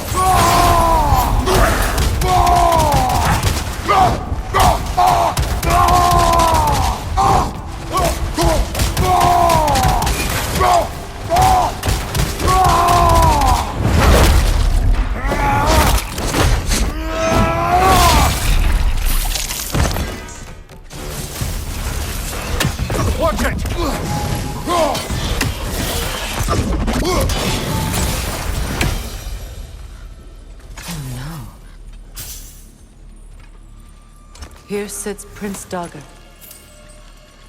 Speaker 3: Here sits Prince Dogger.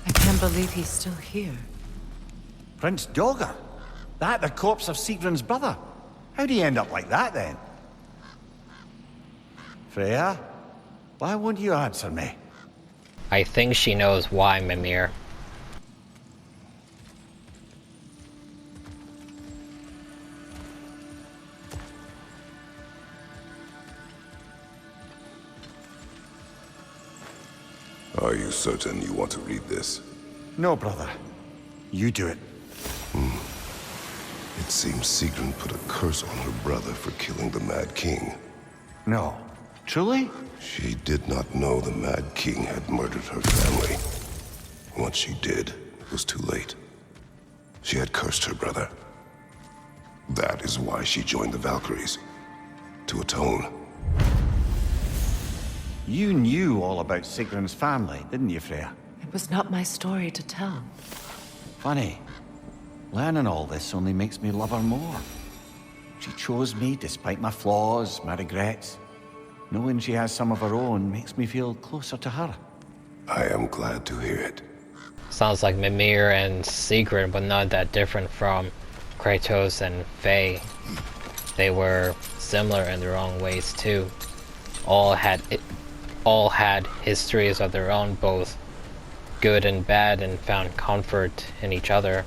Speaker 3: I can't believe he's still here.
Speaker 2: Prince Dogger? That the corpse of Sigrun's brother? How'd he end up like that, then? Freya? Why won't you answer me?
Speaker 1: I think she knows why, Mimir.
Speaker 4: Are you certain you want to read this?
Speaker 2: No, brother. You do it.
Speaker 4: It seems Sigrun put a curse on her brother for killing the Mad King.
Speaker 2: No. Truly?
Speaker 4: She did not know the Mad King had murdered her family. Once she did, it was too late. She had cursed her brother. That is why she joined the Valkyries. To atone.
Speaker 2: You knew all about Sigrun's family, didn't you, Freya?
Speaker 3: It was not my story to tell.
Speaker 2: Funny. Learning all this only makes me love her more. She chose me despite my flaws, my regrets. Knowing she has some of her own makes me feel closer to her.
Speaker 4: I am glad to hear it.
Speaker 1: Sounds like Mimir and Sigrun were not that different from Kratos and Faye. They were similar in their own ways too. All had histories of their own, both good and bad, and found comfort in each other.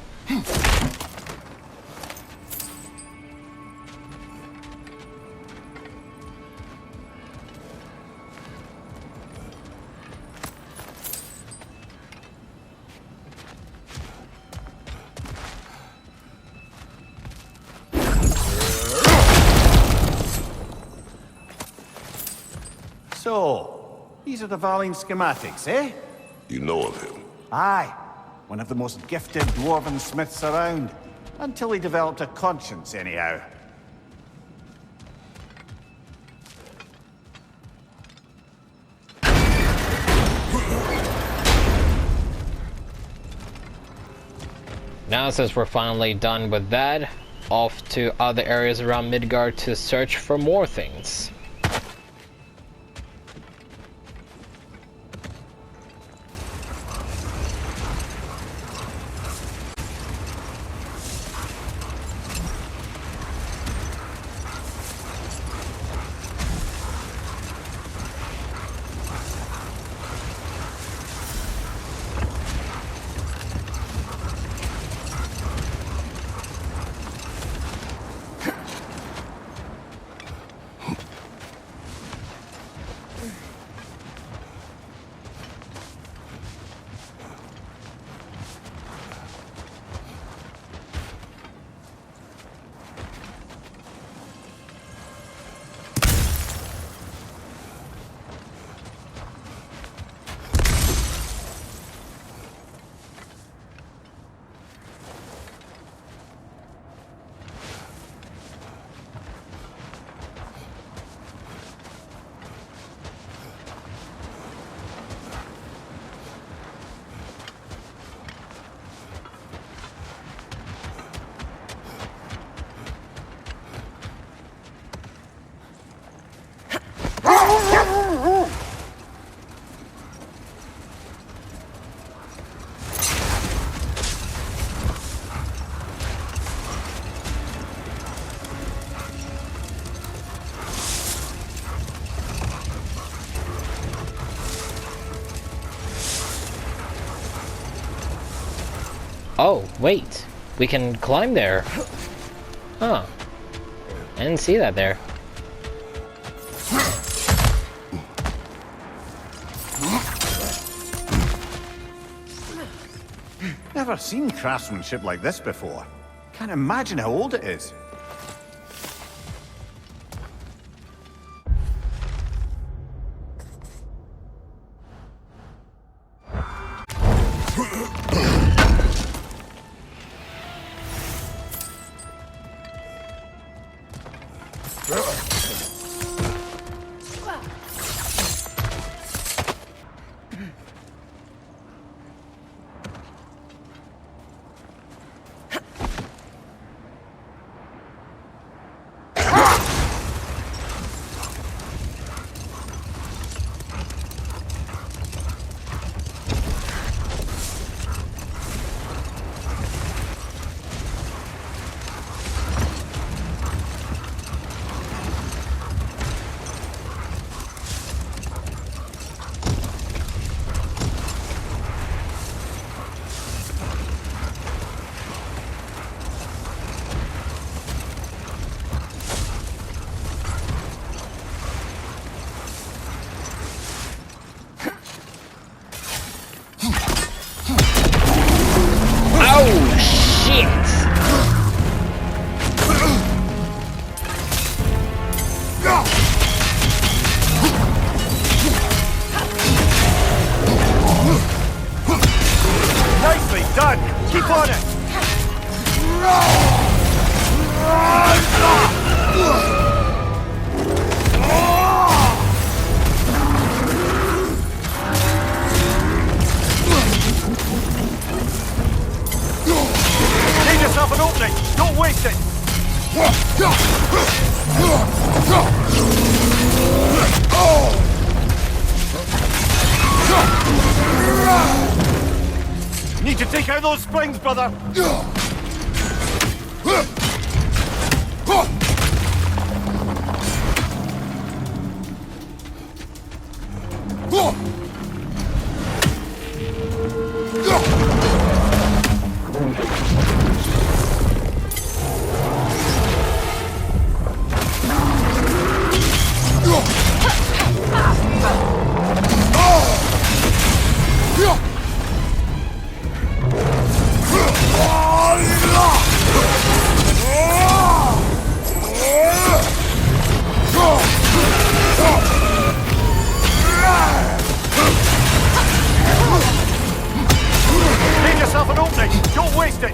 Speaker 2: So, these are the Valine schematics, eh?
Speaker 4: You know of him?
Speaker 2: Aye. One of the most gifted dwarven smiths around. Until he developed a conscience, anyhow.
Speaker 1: Now, since we're finally done with that, off to other areas around Midgard to search for more things. Oh, wait. We can climb there. Huh. I didn't see that there.
Speaker 2: Never seen craftsmanship like this before. Can't imagine how old it is.
Speaker 1: Oh, shit!
Speaker 2: Nicely done! Keep on it! Give yourself an opening! Don't waste it! Need to take out those springs, brother! Give yourself an opening! Don't waste it!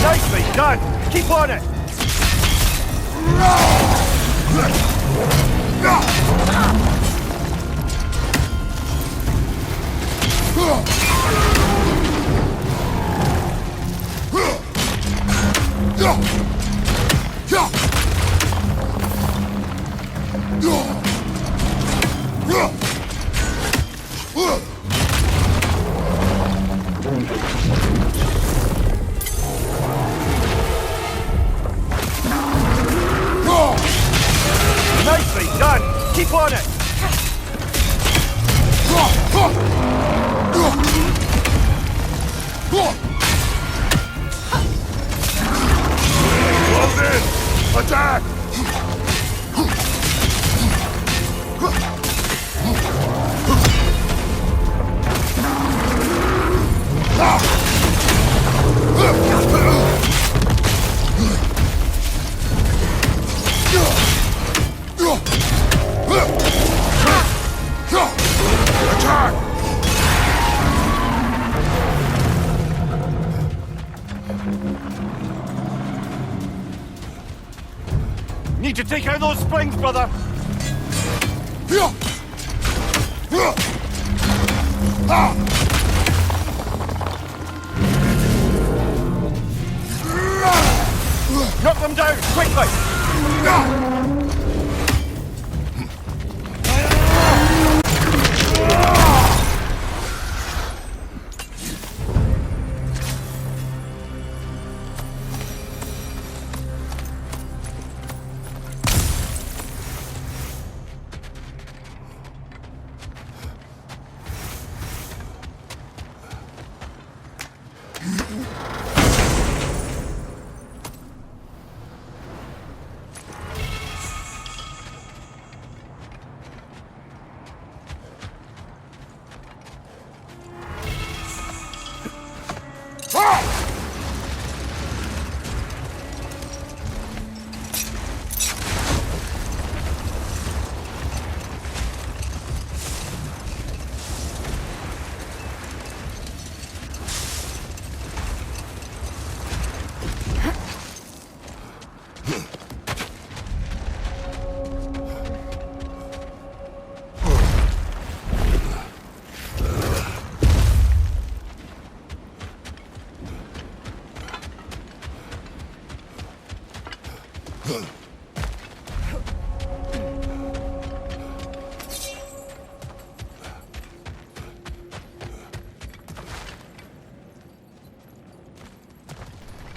Speaker 2: Nicely done! Keep on it! Nicely done! Keep on it!
Speaker 4: Close in! Attack! Attack!
Speaker 2: Need to take out those springs, brother! Knock them down, quickly!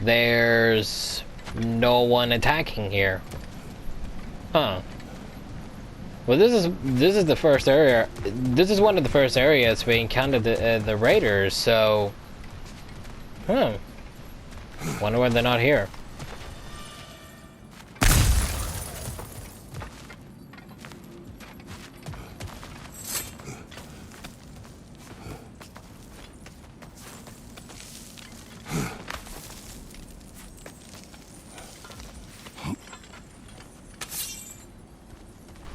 Speaker 1: there's no one attacking here. Huh. Well, this is the first area. This is one of the first areas we encountered the raiders. So, wonder why they're not here.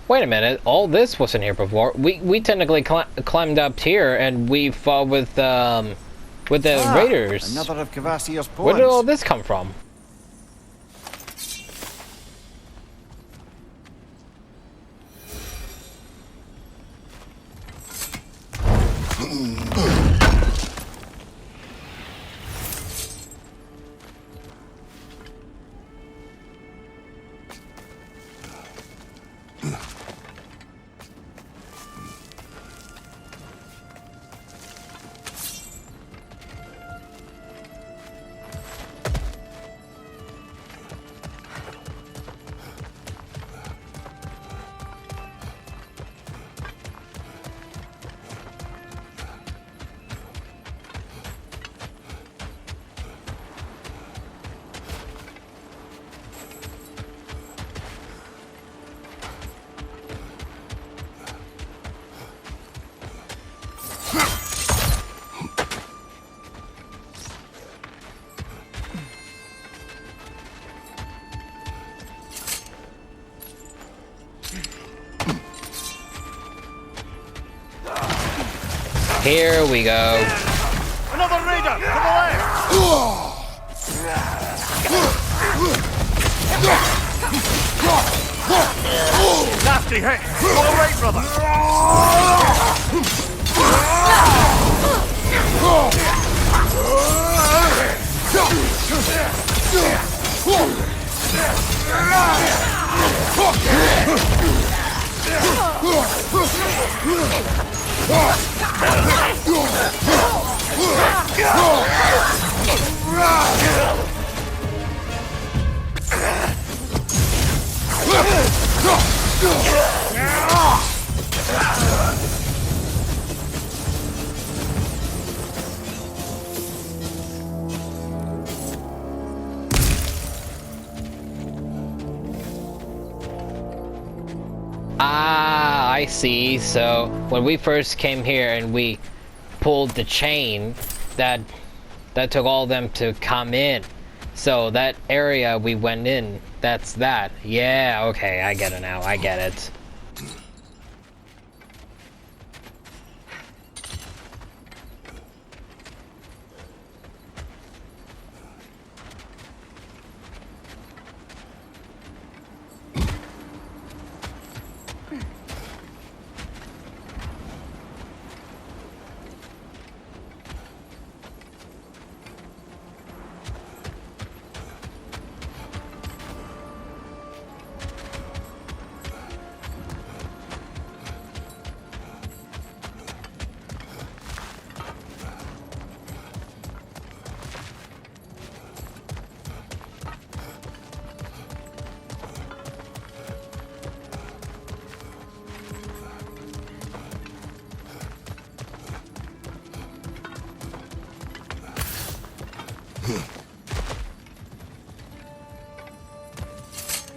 Speaker 1: Wait a minute, all this wasn't here before. We technically climbed up here and we fought with the raiders.
Speaker 2: Another of Kvasir's poems.
Speaker 1: Where did all this come from? Here we go.
Speaker 2: Another raider to the left! Nasty hit! All right, brother!
Speaker 1: Ah, I see. So when we first came here and we pulled the chain, that took all of them to come in. So that area we went in, that's that. Yeah, okay, I get it now. I get it.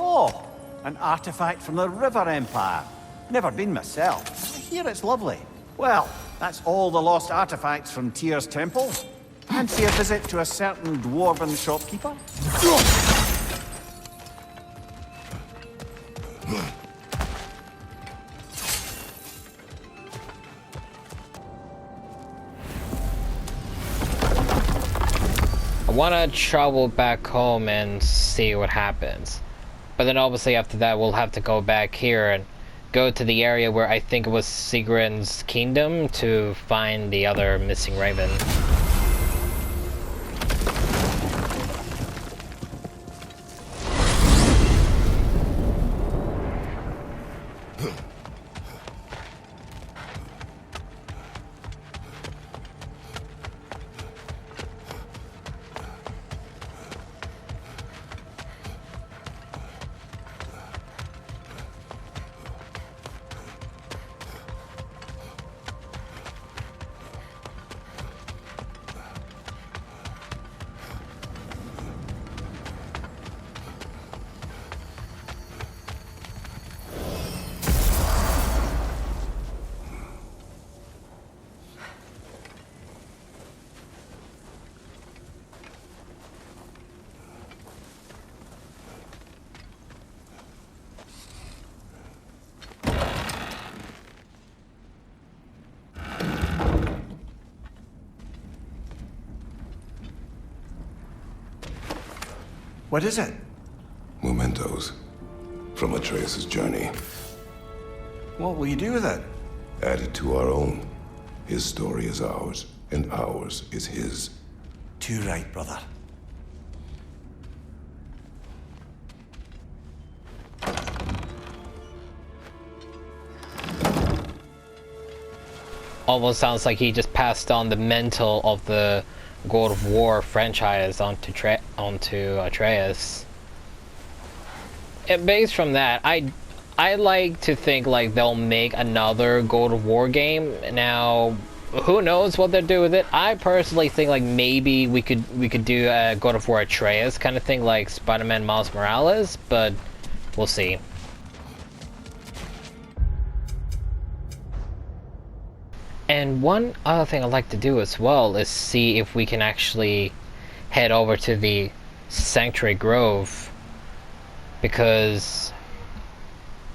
Speaker 2: Oh, an artifact from the River Empire. Never been myself. I hear it's lovely. Well, that's all the lost artifacts from Tyr's temple. Fancy a visit to a certain dwarven shopkeeper?
Speaker 1: I want to travel back home and see what happens. But then obviously after that we'll have to go back here and go to the area where I think it was Sigrun's kingdom to find the other missing raven.
Speaker 2: What is it?
Speaker 4: Mementos from Atreus' journey.
Speaker 2: What will you do with it?
Speaker 4: Add it to our own. His story is ours, and ours is his.
Speaker 2: Too right, brother.
Speaker 1: Almost sounds like he just passed on the mental of the God of War franchise onto Atreus. And based from that, I like to think like they'll make another God of War game. Now, who knows what they'll do with it? I personally think like maybe we could do a God of War Atreus kind of thing, like Spider-Man Miles Morales, but we'll see. And one other thing I'd like to do as well is see if we can actually head over to the Sanctuary Grove, because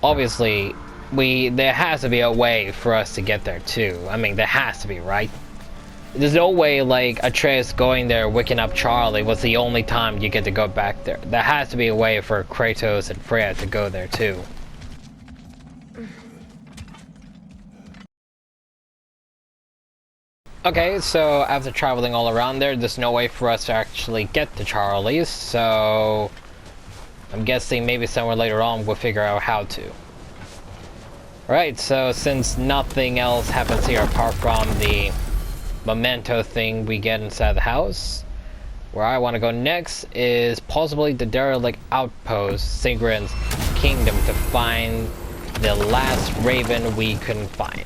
Speaker 1: obviously there has to be a way for us to get there too. I mean, there has to be, right? There's no way like Atreus going there, waking up Charlie was the only time you get to go back there. There has to be a way for Kratos and Freya to go there too. Okay, so after traveling all around there's no way for us to actually get to Charlie's, so I'm guessing maybe somewhere later on we'll figure out how to. Right, so since nothing else happens here apart from the memento thing we get inside the house, where I want to go next is possibly the derelict outpost, Sigrid's kingdom, to find the last raven we couldn't find.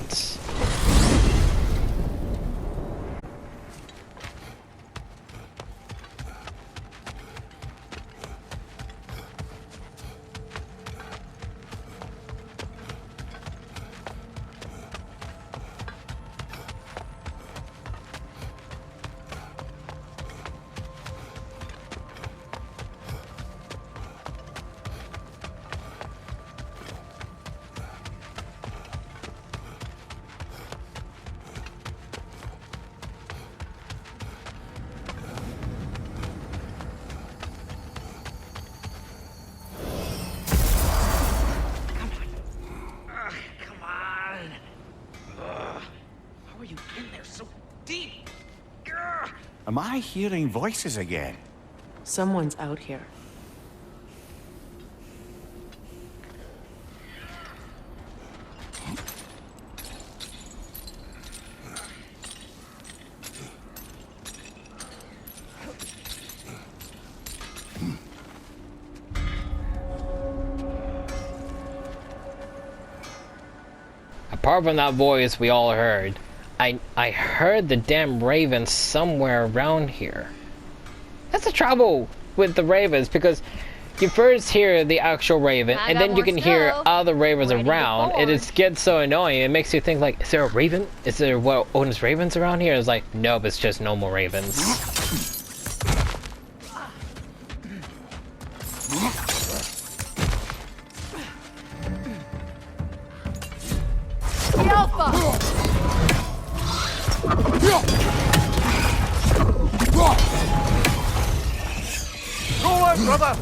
Speaker 2: Am I hearing voices again?
Speaker 3: Someone's out here.
Speaker 1: Apart from that voice we all heard, I heard the damn ravens somewhere around here. That's the trouble with the ravens, because you first hear the actual raven, and then you can hear other ravens around, and it gets so annoying. It makes you think like, is there a raven? Is there what Odin's ravens around here? It's like, nope, it's just normal ravens.
Speaker 2: Go on, brother!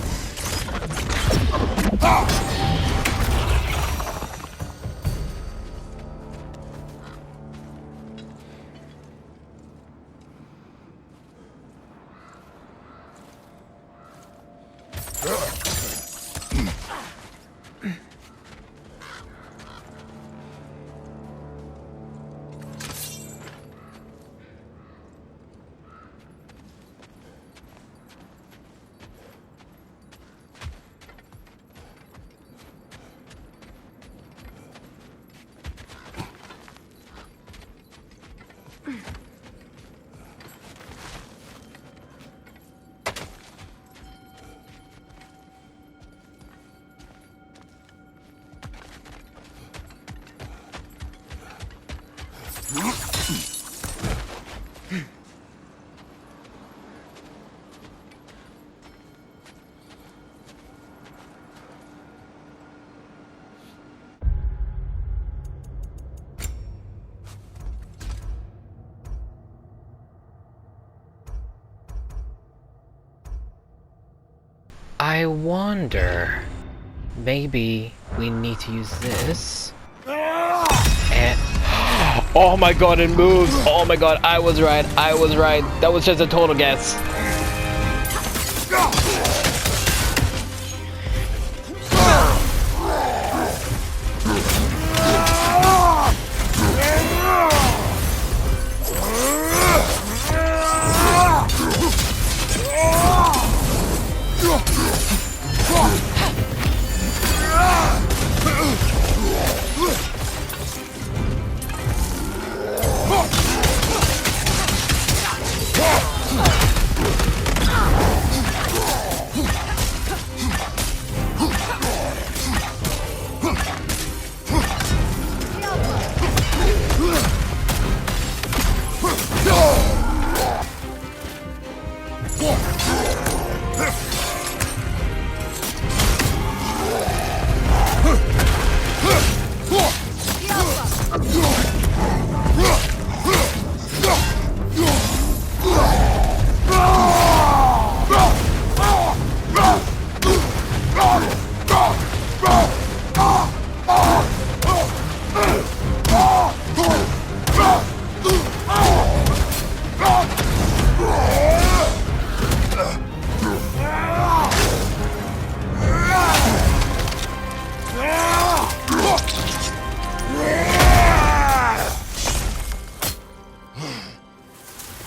Speaker 1: I wonder... Maybe we need to use this. And... Oh my god, it moves! Oh my god, I was right. I was right. That was just a total guess.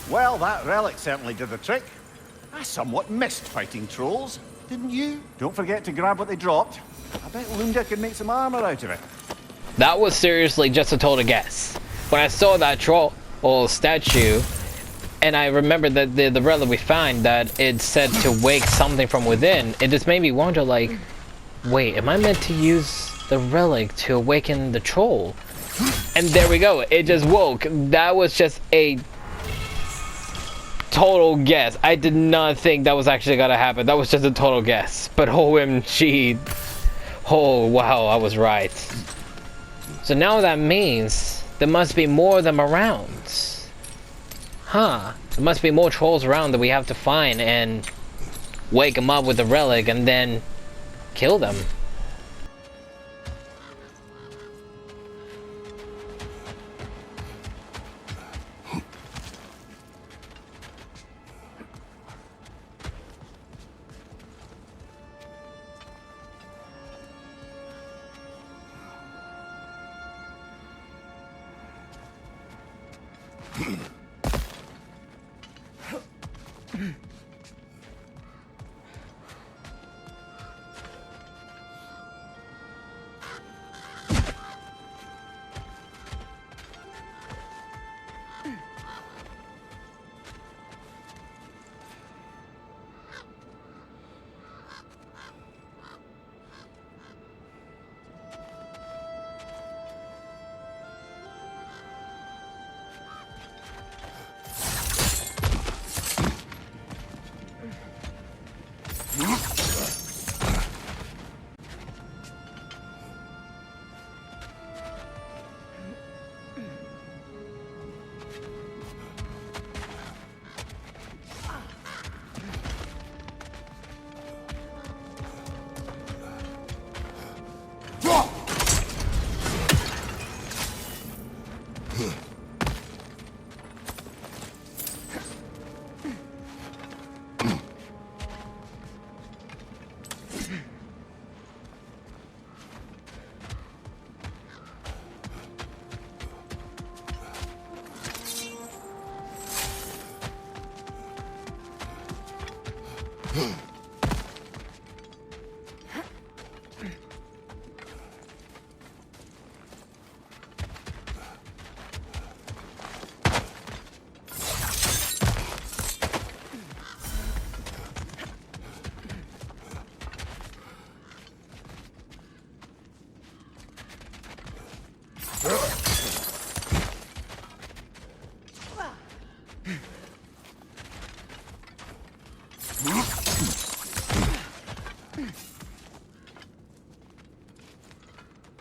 Speaker 2: Well, that relic certainly did the trick. I somewhat missed fighting trolls, didn't you? Don't forget to grab what they dropped. I bet Lunda could make some armor out of it.
Speaker 1: That was seriously just a total guess. When I saw that troll or statue, and I remembered that the relic we find, that it said to wake something from within, it just made me wonder, like, wait, am I meant to use the relic to awaken the troll? And there we go, it just woke. That was just a total guess. I did not think that was actually gonna happen. That was just a total guess. But OMG. Oh wow, I was right. So now that means there must be more of them around. Huh. There must be more trolls around that we have to find and wake them up with the relic and then kill them.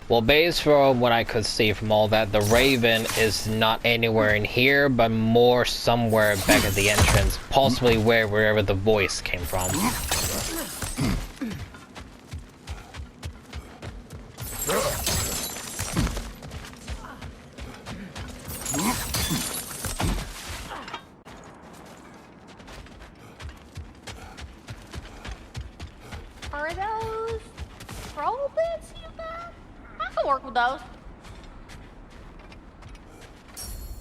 Speaker 1: Well, based from what I could see from all that, the Raven is not anywhere in here, but more somewhere back at the entrance, possibly wherever the voice came from.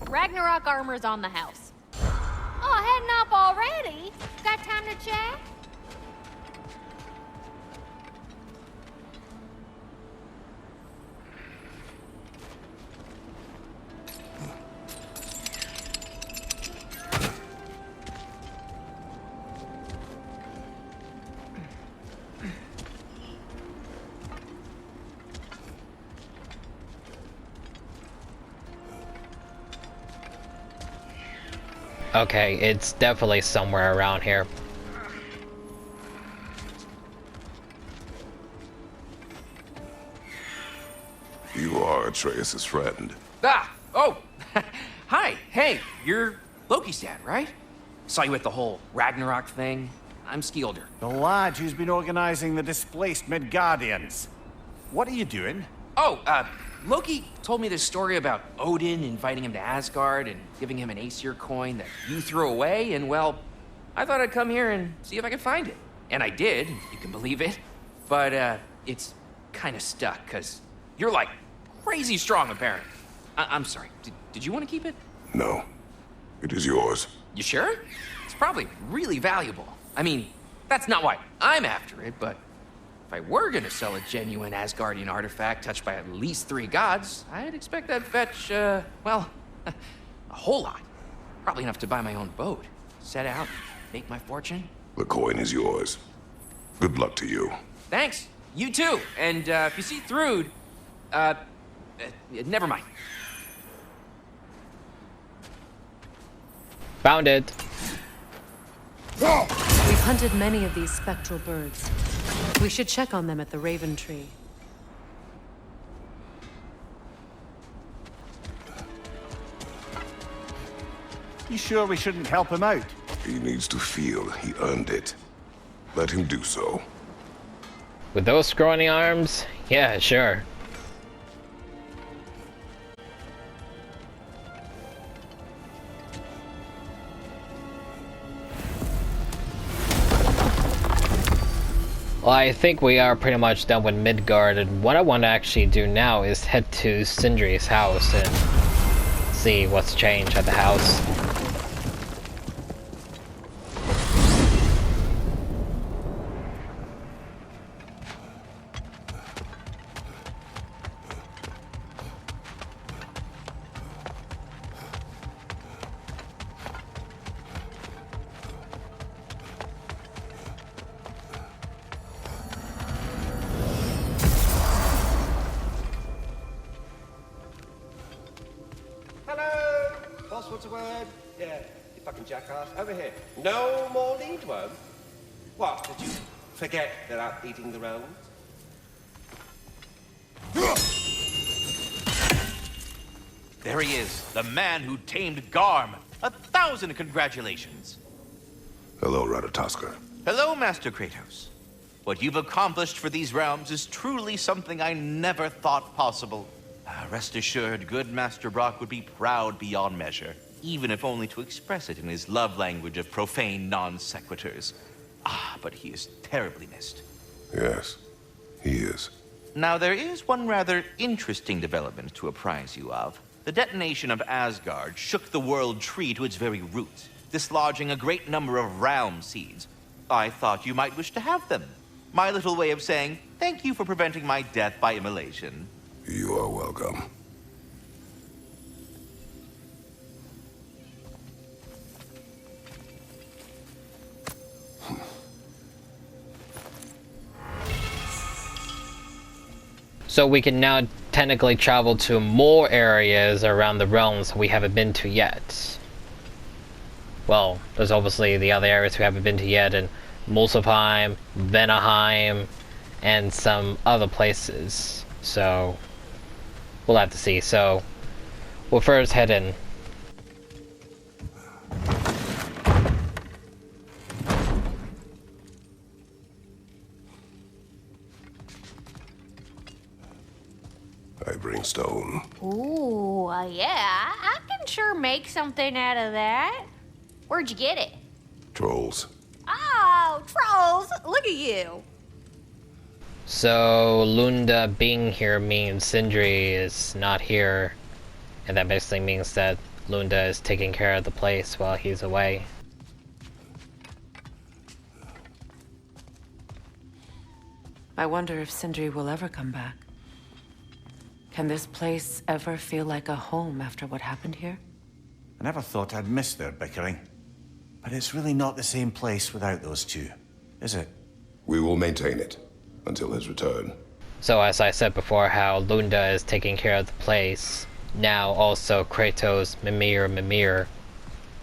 Speaker 5: Ragnarok armor's on the house. Oh, heading up already? Got time to chat?
Speaker 1: Okay, it's definitely somewhere around here.
Speaker 4: You are Atreus' friend.
Speaker 6: Ah! Oh! Hi! Hey, you're Loki's dad, right? Saw you at the whole Ragnarok thing. I'm Skilder.
Speaker 2: The lad who's been organizing the displaced Midgardians. What are you doing?
Speaker 6: Oh, Loki told me this story about Odin inviting him to Asgard and giving him an Aesir coin that you threw away, and well, I thought I'd come here and see if I could find it. And I did, you can believe it. But, it's kind of stuck, because you're, like, crazy strong, apparently. I'm sorry, did you want to keep it?
Speaker 4: No. It is yours.
Speaker 6: You sure? It's probably really valuable. I mean, that's not why I'm after it, but if I were gonna sell a genuine Asgardian artifact touched by at least 3 gods, I'd expect that'd fetch, well, a whole lot. Probably enough to buy my own boat, set out, make my fortune.
Speaker 4: The coin is yours. Good luck to you.
Speaker 6: Thanks, you too. And if you see Thrud, never mind.
Speaker 1: Found it.
Speaker 3: We've hunted many of these spectral birds. We should check on them at the Raven Tree.
Speaker 2: You sure we shouldn't help him out?
Speaker 4: He needs to feel he earned it. Let him do so.
Speaker 1: With those scrawny arms? Yeah, sure. Well, I think we are pretty much done with Midgard, and what I want to actually do now is head to Sindri's house and see what's changed at the house.
Speaker 7: Hello! Boss wants a word? Yeah, you fucking jackass. Over here. No more lead worm? What, did you forget they're out eating the realms?
Speaker 8: There he is, the man who tamed Garm. 1,000 congratulations.
Speaker 4: Hello, Ratatoskr.
Speaker 8: Hello, Master Kratos. What you've accomplished for these realms is truly something I never thought possible. Rest assured, good Master Brock would be proud beyond measure, even if only to express it in his love language of profane non-sequiturs. But he is terribly missed.
Speaker 4: Yes, he is.
Speaker 8: Now, there is one rather interesting development to apprise you of. The detonation of Asgard shook the world tree to its very roots, dislodging a great number of realm seeds. I thought you might wish to have them. My little way of saying, thank you for preventing my death by immolation.
Speaker 4: You are welcome.
Speaker 1: So we can now technically travel to more areas around the realms we haven't been to yet. Well, there's obviously the other areas we haven't been to yet, in Muspelheim, Vanaheim, and some other places. So we'll have to see. So we'll first head in.
Speaker 4: I bring stone.
Speaker 5: Ooh, yeah, I can sure make something out of that. Where'd you get it?
Speaker 4: Trolls.
Speaker 5: Oh, trolls! Look at you.
Speaker 1: So Lunda being here means Sindri is not here, and that basically means that Lunda is taking care of the place while he's away.
Speaker 3: I wonder if Sindri will ever come back. Can this place ever feel like a home after what happened here?
Speaker 2: I never thought I'd miss their bickering. But it's really not the same place without those two, is it?
Speaker 4: We will maintain it until his return.
Speaker 1: So as I said before, how Lunda is taking care of the place, now also Kratos, Mimir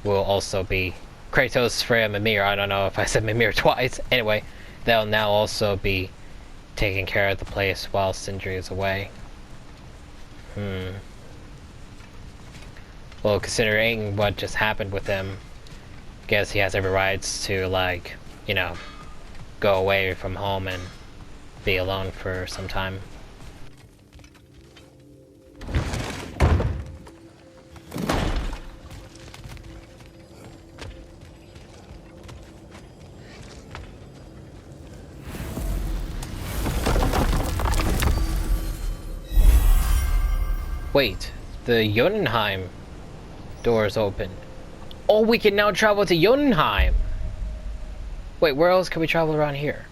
Speaker 1: will also be... Kratos, Freya, Mimir, I don't know if I said Mimir twice. Anyway, they'll now also be taking care of the place while Sindri is away. Well, considering what just happened with him, I guess he has every rights to, like, you know, go away from home and be alone for some time. Wait, the Jotunheim door is open. Oh, we can now travel to Jotunheim! Wait, where else can we travel around here?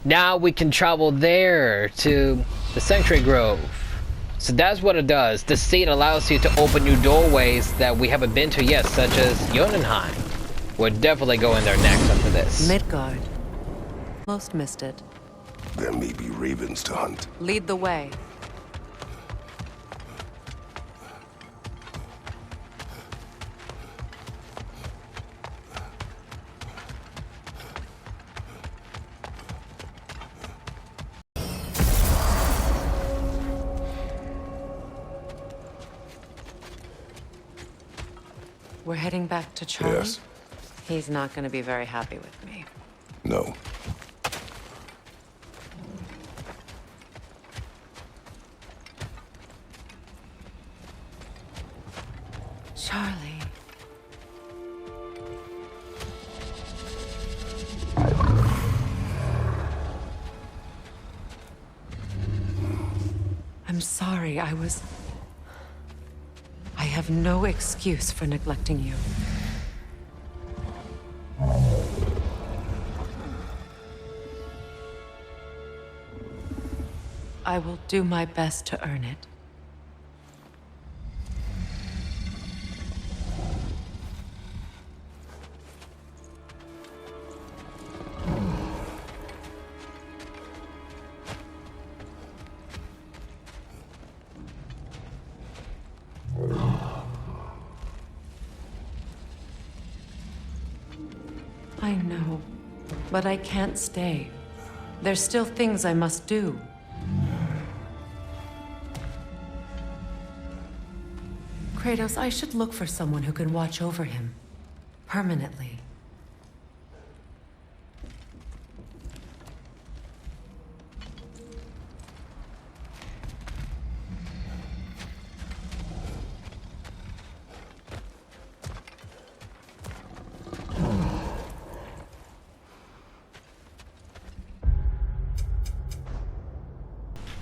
Speaker 1: Now we can travel there to the Sanctuary Grove. So that's what it does. The seat allows you to open new doorways that we haven't been to yet, such as Jotunheim. We're definitely going there next after this.
Speaker 3: Midgard. Most missed it.
Speaker 4: There may be ravens to hunt.
Speaker 3: Lead the way. We're heading back to Charlie?
Speaker 4: Yes.
Speaker 3: He's not going to be very happy with me.
Speaker 4: No.
Speaker 3: Charlie. I'm sorry, I have no excuse for neglecting you. I will do my best to earn it. I know, but I can't stay. There's still things I must do. Kratos, I should look for someone who can watch over him. Permanently.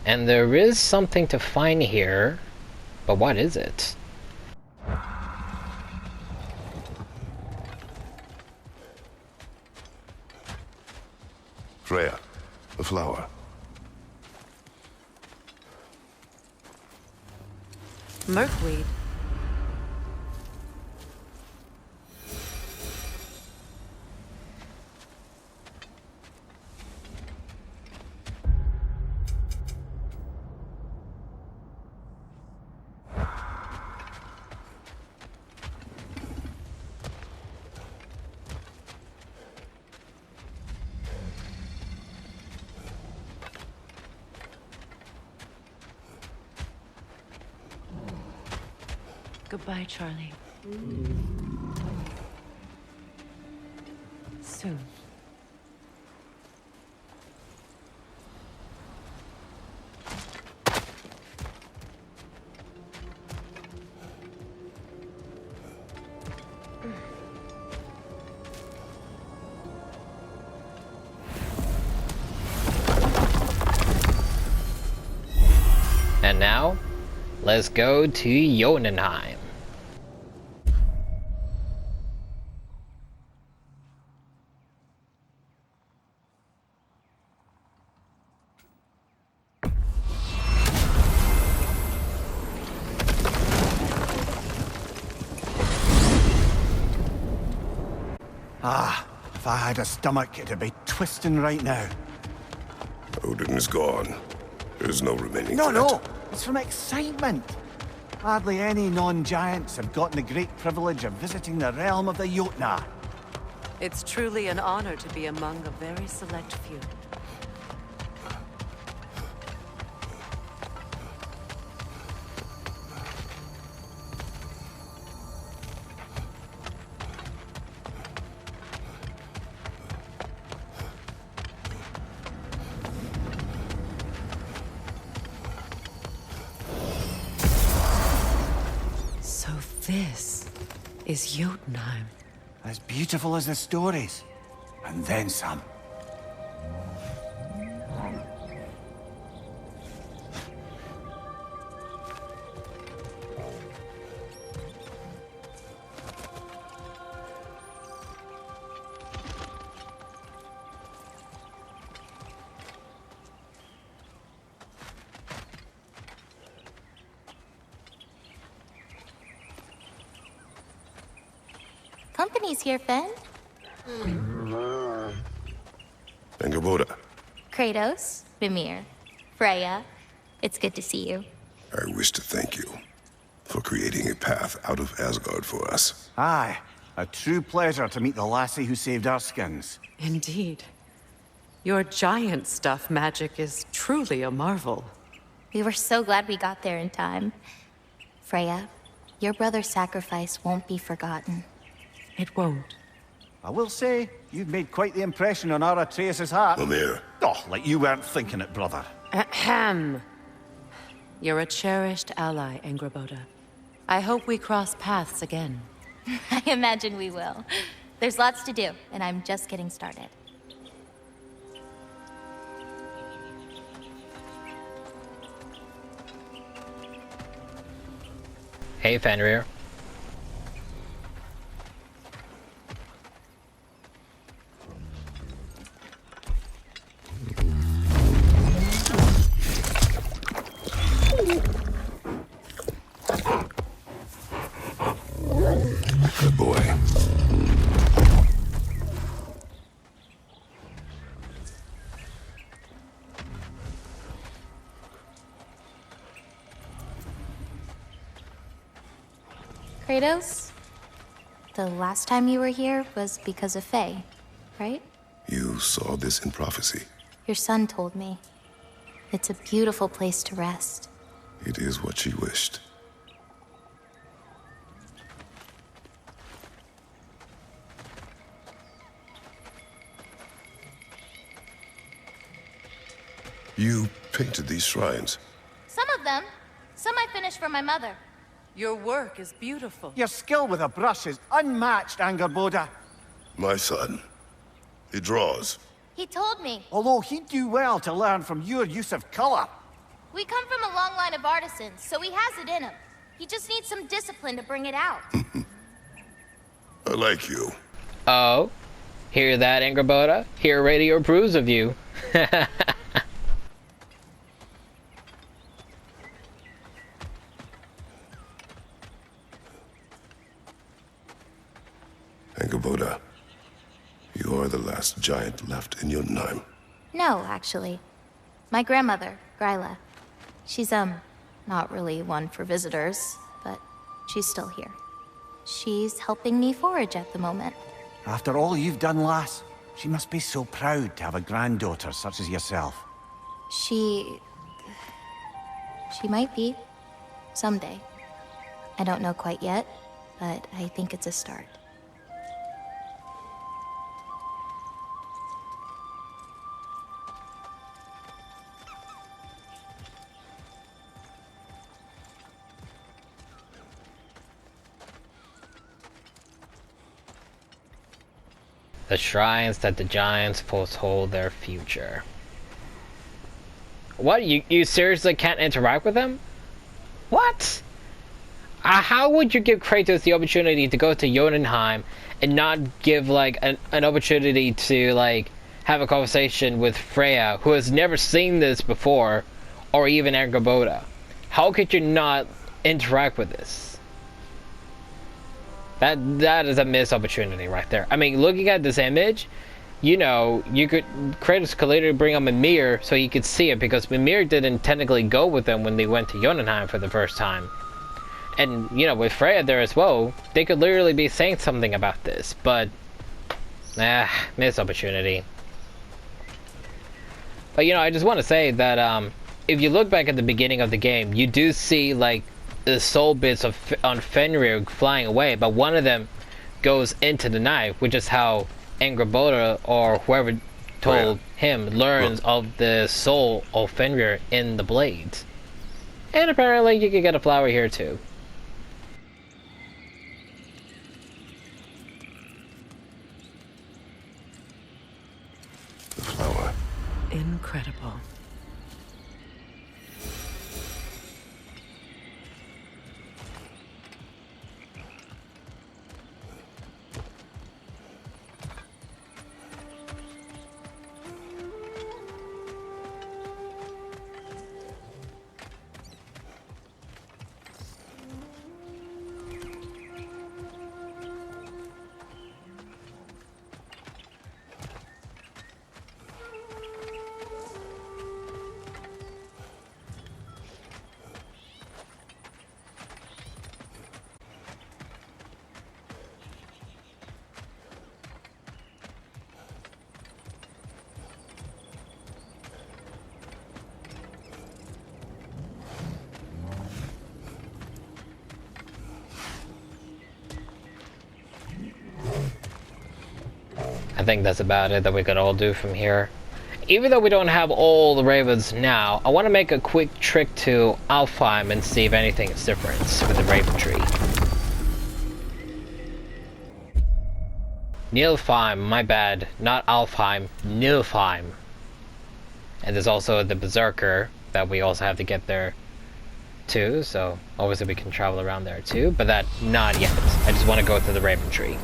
Speaker 1: And there is something to find here, but what is it?
Speaker 4: Freya, the flower.
Speaker 3: Merkweed. Goodbye, Charlie. Soon.
Speaker 1: And now, let's go to Jotunheim.
Speaker 2: Ah, if I had a stomach, it'd be twisting right now.
Speaker 4: Odin is gone. There's no remaining
Speaker 2: No,
Speaker 4: threat.
Speaker 2: no, it's from excitement. Hardly any non-giants have gotten the great privilege of visiting the realm of the Jotnar.
Speaker 3: It's truly an honor to be among a very select few. So this is Jotunheim.
Speaker 2: As beautiful as the stories. And then some.
Speaker 9: Company's here, Fen.
Speaker 4: Angerboda,
Speaker 9: Kratos, Mimir, Freya. It's good to see you.
Speaker 4: I wish to thank you for creating a path out of Asgard for us.
Speaker 2: Aye, a true pleasure to meet the lassie who saved our skins.
Speaker 3: Indeed. Your giant stuff magic is truly a marvel.
Speaker 9: We were so glad we got there in time. Freya, your brother's sacrifice won't be forgotten.
Speaker 3: It won't.
Speaker 2: I will say, you've made quite the impression on our Atreus' heart.
Speaker 4: Mimir,
Speaker 2: Oh, like you weren't thinking it, brother.
Speaker 3: Ahem. You're a cherished ally, Angerboda. I hope we cross paths again.
Speaker 9: I imagine we will. There's lots to do, and I'm just getting started.
Speaker 1: Hey, Fenrir.
Speaker 4: good boy.
Speaker 9: Kratos, the last time you were here was because of Faye, right?
Speaker 4: You saw this in prophecy.
Speaker 9: Your son told me. It's a beautiful place to rest.
Speaker 4: It is what she wished. You painted these shrines.
Speaker 9: Some of them. Some I finished for my mother.
Speaker 3: Your work is beautiful.
Speaker 2: Your skill with a brush is unmatched, Angerboda.
Speaker 4: My son, he draws.
Speaker 9: He told me.
Speaker 2: Although he'd do well to learn from your use of color.
Speaker 9: We come from a long line of artisans, so he has it in him. He just needs some discipline to bring it out.
Speaker 4: I like you.
Speaker 1: Oh, hear that, Angerboda? Here radio approves of you.
Speaker 4: Angerboda, you are the last giant left in Jotunheim.
Speaker 9: No, actually. My grandmother, Gryla. She's, not really one for visitors, but she's still here. She's helping me forage at the moment.
Speaker 2: After all you've done, lass, she must be so proud to have a granddaughter such as yourself.
Speaker 9: She might be. Someday. I don't know quite yet, but I think it's a start.
Speaker 1: The shrines that the giants forehold their future. What? You seriously can't interact with them? What? How would you give Kratos the opportunity to go to Jotunheim and not give like an opportunity to like have a conversation with Freya, who has never seen this before, or even Angerboda? How could you not interact with this? That is a missed opportunity right there. I mean, looking at this image, you know, Kratos could later bring up Mimir so you could see it, because Mimir didn't technically go with them when they went to Jotunheim for the first time. And, you know, with Freya there as well, they could literally be saying something about this, but... missed opportunity. But, you know, I just want to say that, if you look back at the beginning of the game, you do see, like, the soul bits on Fenrir flying away, but one of them goes into the knife, which is how Angrboda, or whoever told him, learns of the soul of Fenrir in the blades. And apparently you can get a flower here too.
Speaker 4: The flower.
Speaker 3: Incredible.
Speaker 1: I think that's about it that we could all do from here. Even though we don't have all the ravens now, I want to make a quick trip to Alfheim and see if anything is different with the raven tree. Nilfheim, my bad. Not Alfheim, Nilfheim. And there's also the Berserker that we also have to get there too, so obviously we can travel around there too, but that not yet. I just want to go to the raven tree.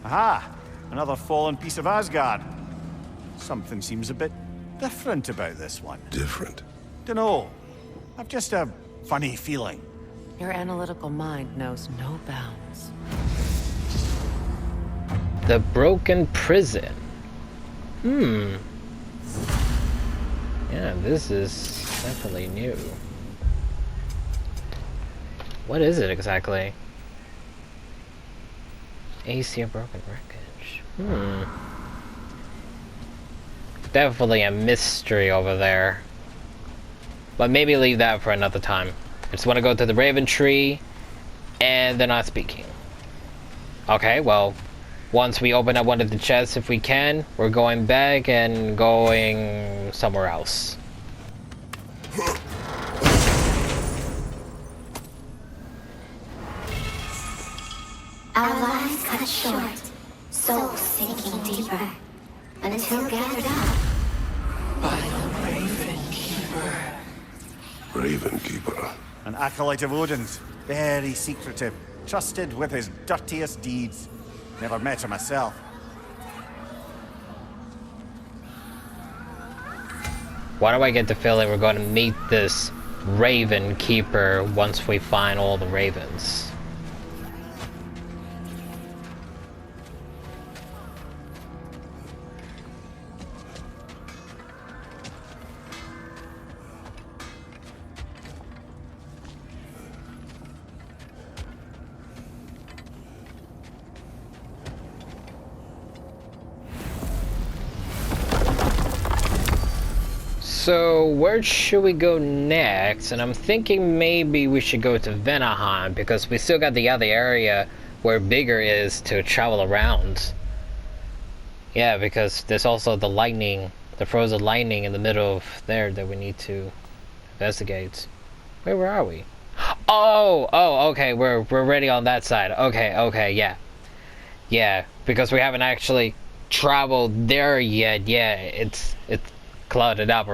Speaker 2: Aha! Another fallen piece of Asgard. Something seems a bit different about this one.
Speaker 4: Different.
Speaker 2: Dunno. I've just a funny feeling.
Speaker 3: Your analytical mind knows no bounds.
Speaker 1: The broken prison. Yeah, this is definitely new. What is it exactly? AC of broken wreckage. Definitely a mystery over there. But maybe leave that for another time. I just want to go to the Raven Tree, and they're not speaking. Okay, well, once we open up one of the chests, if we can, we're going back and going somewhere else.
Speaker 10: Our lives cut short, souls sinking deeper, until gathered up by the Raven Keeper.
Speaker 4: Raven Keeper.
Speaker 2: An acolyte of Odin's, very secretive, trusted with his dirtiest deeds. Never met her myself.
Speaker 1: Why do I get the feeling we're going to meet this Raven Keeper once we find all the ravens? So where should we go next? And I'm thinking maybe we should go to Vanaheim because we still got the other area where Bigger is to travel around. Yeah, because there's also the lightning, the frozen lightning in the middle of there that we need to investigate. Wait, where are we? Oh, okay, we're already on that side. Okay, yeah. Yeah, because we haven't actually traveled there yet. Yeah, it's clouded up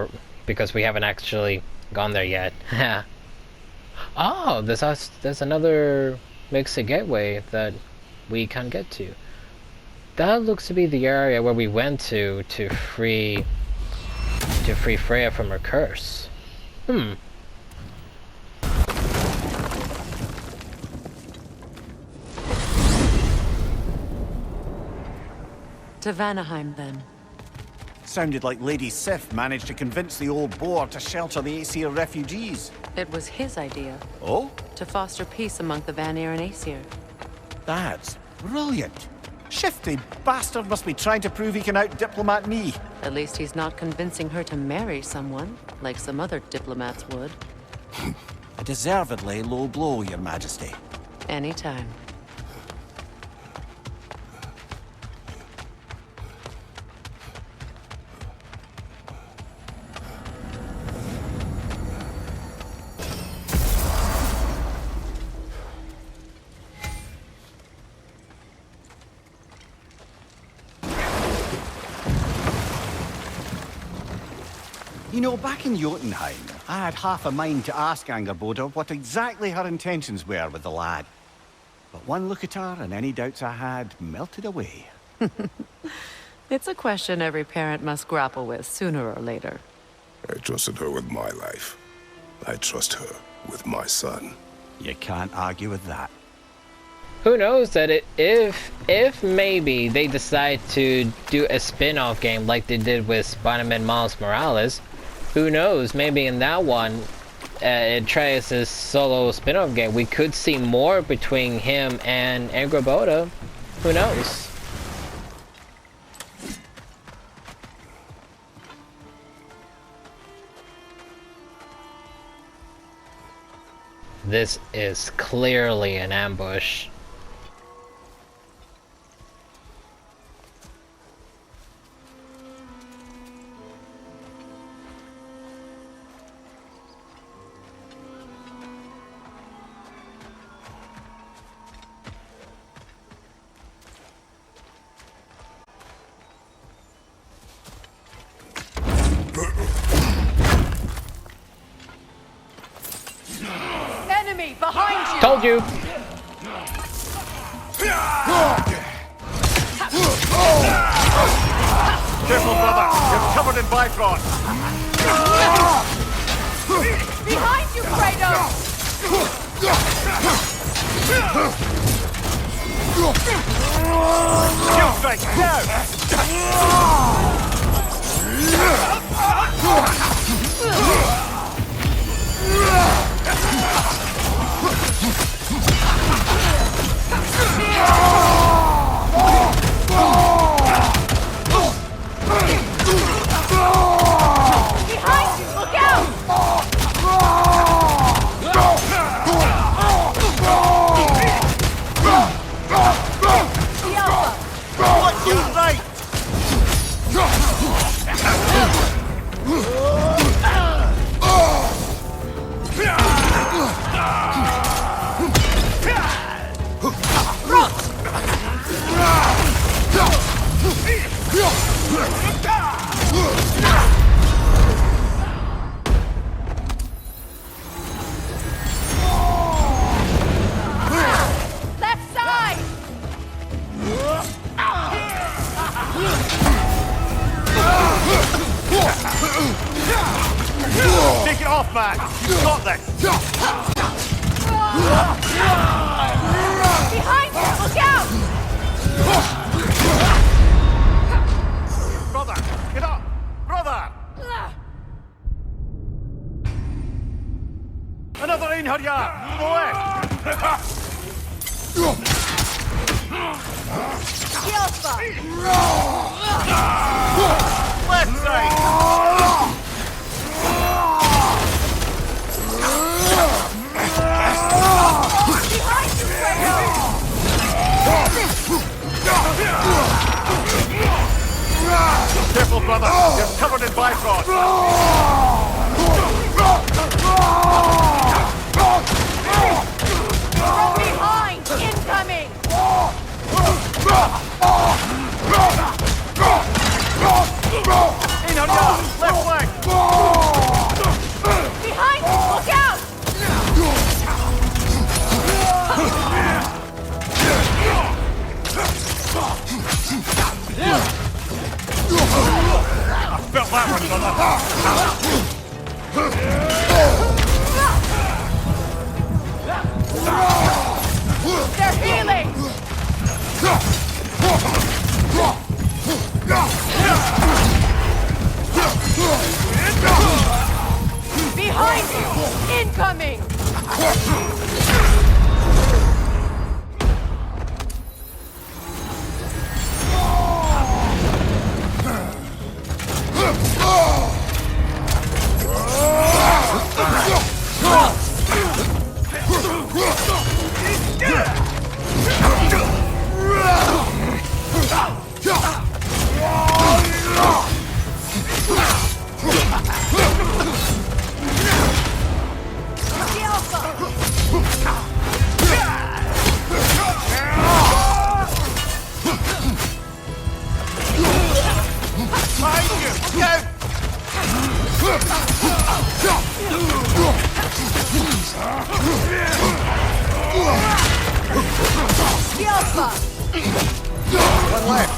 Speaker 1: because we haven't actually gone there yet. Oh, there's another Mixed Gateway that we can't get to. That looks to be the area where we went to free Freya from her curse.
Speaker 3: To Vanaheim, then.
Speaker 2: Sounded like Lady Sif managed to convince the old boar to shelter the Aesir refugees.
Speaker 3: It was his idea.
Speaker 2: Oh?
Speaker 3: To foster peace among the Vanir and Aesir.
Speaker 2: That's brilliant. Shifty bastard must be trying to prove he can out-diplomat me.
Speaker 3: At least he's not convincing her to marry someone, like some other diplomats would.
Speaker 2: A deservedly low blow, Your Majesty.
Speaker 3: Anytime.
Speaker 2: You know, back in Jotunheim, I had half a mind to ask Angerboda what exactly her intentions were with the lad. But one look at her and any doubts I had melted away.
Speaker 3: It's a question every parent must grapple with sooner or later.
Speaker 4: I trusted her with my life. I trust her with my son.
Speaker 2: You can't argue with that.
Speaker 1: Who knows that if maybe they decide to do a spin-off game like they did with Spider-Man Miles Morales, who knows, maybe in that one, Atreus' solo spin-off game, we could see more between him and Angerboda. Who knows? This is clearly an ambush.
Speaker 5: Enemy behind you!
Speaker 1: Told you!
Speaker 2: Careful, brother! You're covered in Bifrost!
Speaker 5: Behind you, Kratos!
Speaker 2: Kill strike,
Speaker 5: Behind you! Look out!
Speaker 2: What's your right?
Speaker 5: Left side!
Speaker 2: Take it off, man! You got this!
Speaker 5: Behind you! Look out!
Speaker 2: Brother! Get up! Brother! Another Einherjar! To the left!
Speaker 5: Yelpa!
Speaker 2: Left side! brother! You're covered in Bifrost!
Speaker 3: From behind! Incoming!
Speaker 2: In on ya! Left flank!
Speaker 3: Behind you! Look out!
Speaker 2: I felt that one, brother!
Speaker 3: They're healing! Behind you! Incoming!
Speaker 2: One left!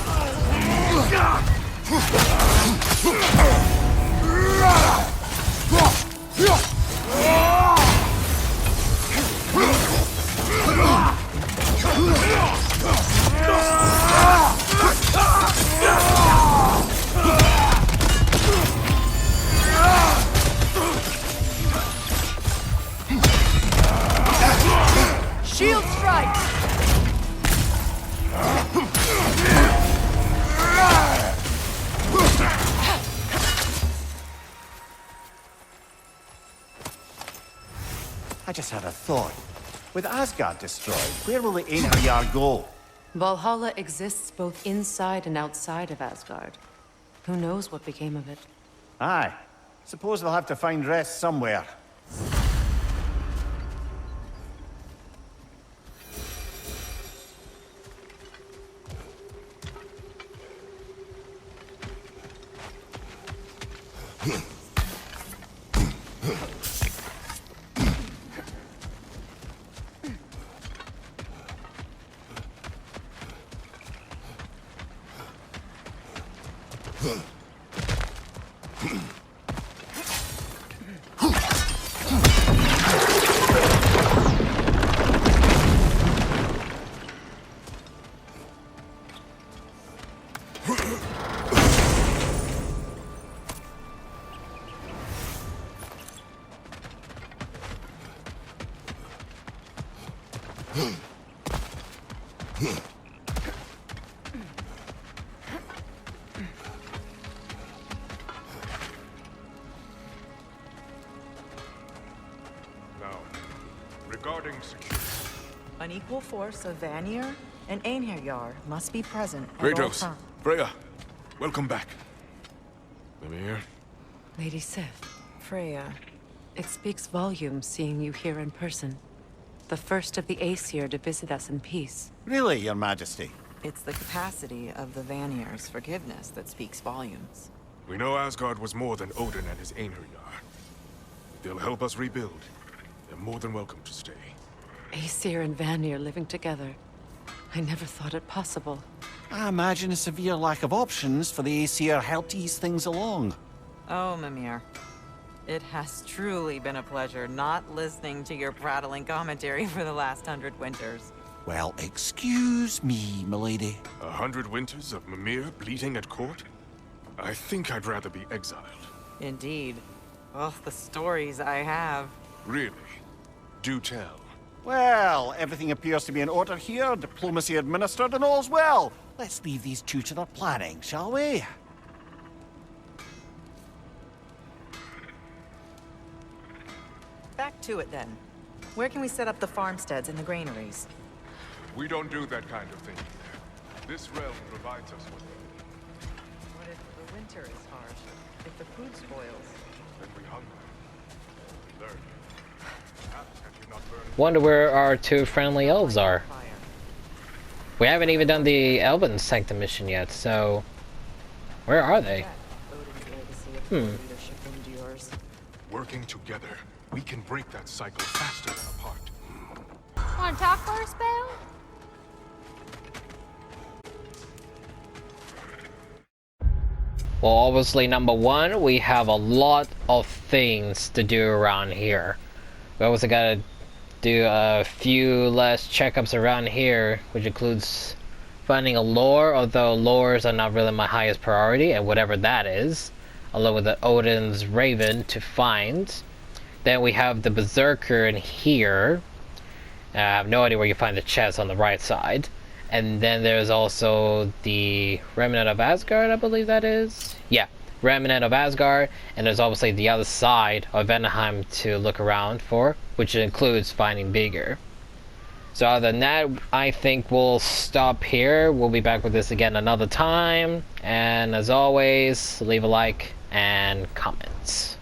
Speaker 3: Shield strike!
Speaker 2: I just had a thought. With Asgard destroyed, where will the Einherjar go?
Speaker 3: Valhalla exists both inside and outside of Asgard. Who knows what became of it?
Speaker 2: Aye. Suppose they'll have to find rest somewhere.
Speaker 11: Now, regarding security.
Speaker 12: An equal force of Vanir and Einherjar must be present at all
Speaker 11: Kratos,
Speaker 12: times.
Speaker 11: Freya, welcome back. Mimir,
Speaker 3: Lady Sif, Freya, it speaks volumes seeing you here in person. The first of the Aesir to visit us in peace.
Speaker 2: Really, Your Majesty?
Speaker 12: It's the capacity of the Vanir's forgiveness that speaks volumes.
Speaker 11: we know Asgard was more than Odin and his Einherjar. They'll help us rebuild. They're more than welcome to stay.
Speaker 3: Aesir and Vanir living together. I never thought it possible.
Speaker 2: I imagine a severe lack of options for the Aesir helped ease things along.
Speaker 12: Oh, Mimir. It has truly been a pleasure not listening to your prattling commentary for the last 100 winters.
Speaker 2: Well, excuse me, milady.
Speaker 11: 100 winters of Mimir bleeding at court? I think I'd rather be exiled.
Speaker 12: Indeed. Oh, the stories I have.
Speaker 11: Really? Do tell.
Speaker 2: Well, everything appears to be in order here, diplomacy administered, and all's well. Let's leave these two to their planning, shall we?
Speaker 12: Back to it then. Where can we set up the farmsteads and the granaries?
Speaker 11: We don't do that kind of thing. This realm provides us with
Speaker 12: What if the winter is harsh. If the food spoils.
Speaker 11: Then we hunger. We learn. Perhaps had you not burned
Speaker 1: Wonder where our two friendly elves are.
Speaker 12: Fire.
Speaker 1: We haven't even done the Elven Sanctum mission yet, so where are they?
Speaker 12: Odin's legacy of poor leadership endures.
Speaker 11: working together, we can break that cycle faster than apart.
Speaker 5: Wanna talk for a spell?
Speaker 1: Well, obviously, number one, we have a lot of things to do around here. We also gotta do a few less checkups around here, which includes finding a lore, although lores are not really my highest priority, and whatever that is, along with the Odin's Raven to find. Then we have the Berserker in here. I have no idea where you find the chest on the right side. And then there's also the Remnant of Asgard, I believe that is. Yeah, Remnant of Asgard. And there's obviously the other side of Vanaheim to look around for, which includes finding Bigger. So other than that, I think we'll stop here. We'll be back with this again another time. And as always, leave a like and comments.